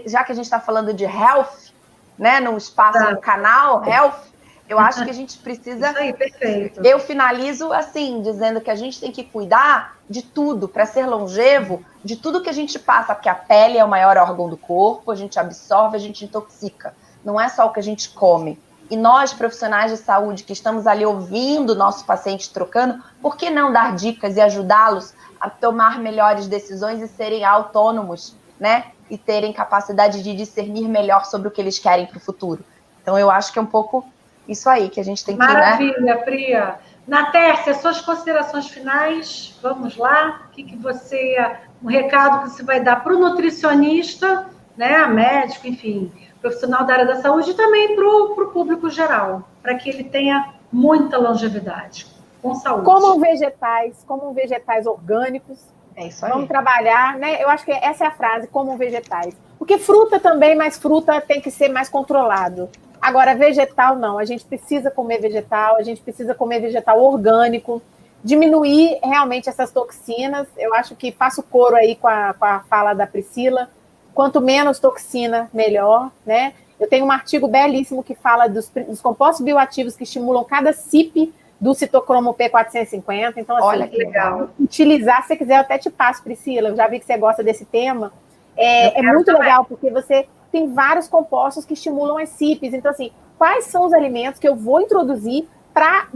já que a gente está falando de health, né? Num espaço, no canal, health, eu acho que a gente precisa... Isso aí, perfeito. Eu finalizo assim, dizendo que a gente tem que cuidar de tudo, para ser longevo, de tudo que a gente passa, porque a pele é o maior órgão do corpo, a gente absorve, a gente intoxica. Não é só o que a gente come. E nós, profissionais de saúde, que estamos ali ouvindo o nosso paciente trocando, por que não dar dicas e ajudá-los a tomar melhores decisões e serem autônomos, né? E terem capacidade de discernir melhor sobre o que eles querem para o futuro. Então, eu acho que é um pouco isso aí que a gente tem que... Maravilha, Priya. Natércia, suas considerações finais, vamos lá. O que você... Um recado que você vai dar para o nutricionista, né? Médico, enfim... profissional da área da saúde e também para o público geral, para que ele tenha muita longevidade, com saúde. Comam vegetais orgânicos. É isso aí. Vamos trabalhar, né? Eu acho que essa é a frase, comam vegetais. Porque fruta também, mas fruta tem que ser mais controlado. Agora, vegetal não, a gente precisa comer vegetal, a gente precisa comer vegetal orgânico, diminuir realmente essas toxinas. Eu acho que faço coro aí com a fala da Priscila. Quanto menos toxina, melhor, né? Eu tenho um artigo belíssimo que fala dos compostos bioativos que estimulam cada CIP do citocromo P450. Então, assim, olha que legal. Utilizar, se você quiser, eu até te passo, Priscila. Eu já vi que você gosta desse tema. É muito legal, porque você tem vários compostos que estimulam as CIPs. Então, assim, quais são os alimentos que eu vou introduzir para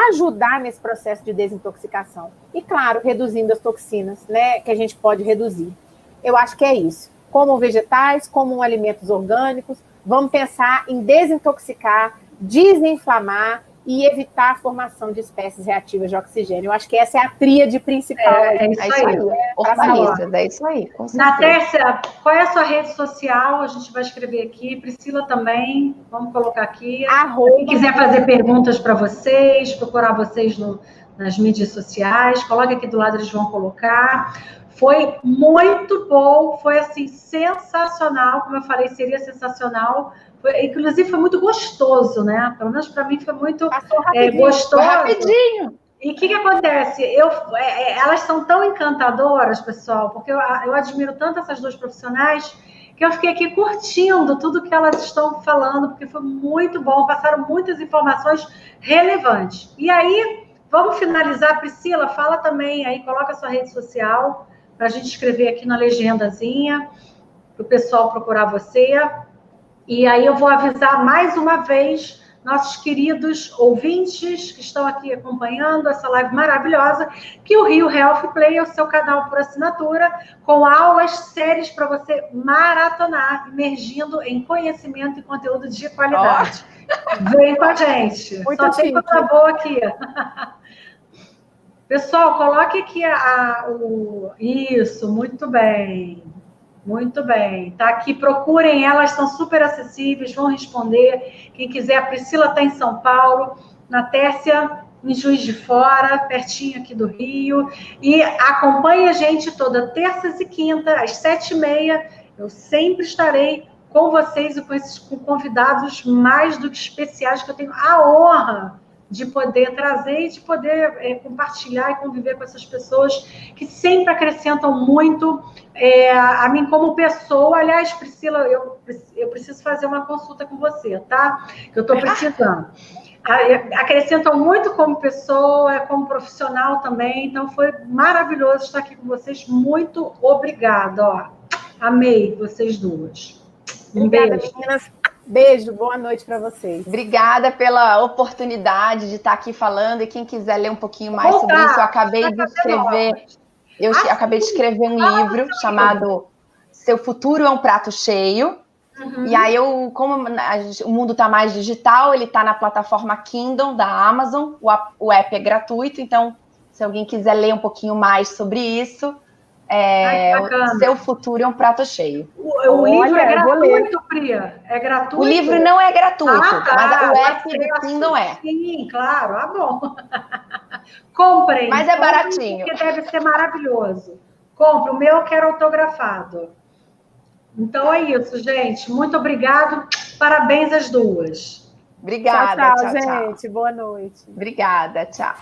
ajudar nesse processo de desintoxicação? E, claro, reduzindo as toxinas, né? Que a gente pode reduzir. Eu acho que é isso. Comam vegetais, comam alimentos orgânicos, vamos pensar em desintoxicar, desinflamar e evitar a formação de espécies reativas de oxigênio. Eu acho que essa é a tríade principal. É isso aí. É isso aí. Natércia, qual é a sua rede social? A gente vai escrever aqui. Priscila também, vamos colocar aqui. Quem quiser fazer perguntas para vocês, procurar vocês nas mídias sociais, coloque aqui do lado, eles vão colocar. Foi muito bom, foi assim, sensacional, como eu falei, seria sensacional. Inclusive, foi muito gostoso, né? Pelo menos para mim foi muito gostoso. Foi rapidinho. E o que acontece? Elas são tão encantadoras, pessoal, porque eu admiro tanto essas duas profissionais, que eu fiquei aqui curtindo tudo que elas estão falando, porque foi muito bom, passaram muitas informações relevantes. E aí, vamos finalizar, Priscila, fala também aí, coloca a sua rede social, para a gente escrever aqui na legendazinha, para o pessoal procurar você. E aí eu vou avisar mais uma vez nossos queridos ouvintes que estão aqui acompanhando essa live maravilhosa, que o Rio Health Play é o seu canal por assinatura, com aulas, séries para você maratonar, imergindo em conhecimento e conteúdo de qualidade. Vem com a gente. Muito Só tem chique. coisa boa aqui. Pessoal, coloque aqui Isso, muito bem. Muito bem. Tá aqui, procurem elas, são super acessíveis, vão responder. Quem quiser, a Priscila está em São Paulo, na Tércia, em Juiz de Fora, pertinho aqui do Rio. E acompanhe a gente toda terças e quinta, às 7h30. Eu sempre estarei com vocês e com convidados mais do que especiais, que eu tenho a honra de poder trazer e de poder compartilhar e conviver com essas pessoas que sempre acrescentam muito a mim como pessoa. Aliás, Priscila, eu preciso fazer uma consulta com você, tá? Que eu estou precisando. Acrescentam muito como pessoa, como profissional também, então foi maravilhoso estar aqui com vocês. Muito obrigada, ó. Amei vocês duas. Obrigada, meninas. Beijo, boa noite para vocês. Obrigada pela oportunidade de estar aqui falando. E quem quiser ler um pouquinho mais sobre isso, eu acabei de escrever. Acabei de escrever um livro chamado Seu Futuro é um Prato Cheio. Uhum. E aí, como o mundo está mais digital, ele está na plataforma Kindle da Amazon. O app é gratuito, então, se alguém quiser ler um pouquinho mais sobre isso, Seu Futuro é um Prato Cheio. O livro é gratuito, Priya? É gratuito? O livro não é gratuito, tá, mas o app do Kindle é. Sim, claro, bom. Comprem. Mas é baratinho. Porque deve ser maravilhoso. Compre, o meu eu quero autografado. Então é isso, gente. Muito obrigado. Parabéns às duas. Obrigada. Tchau, gente. Boa noite. Obrigada. Tchau.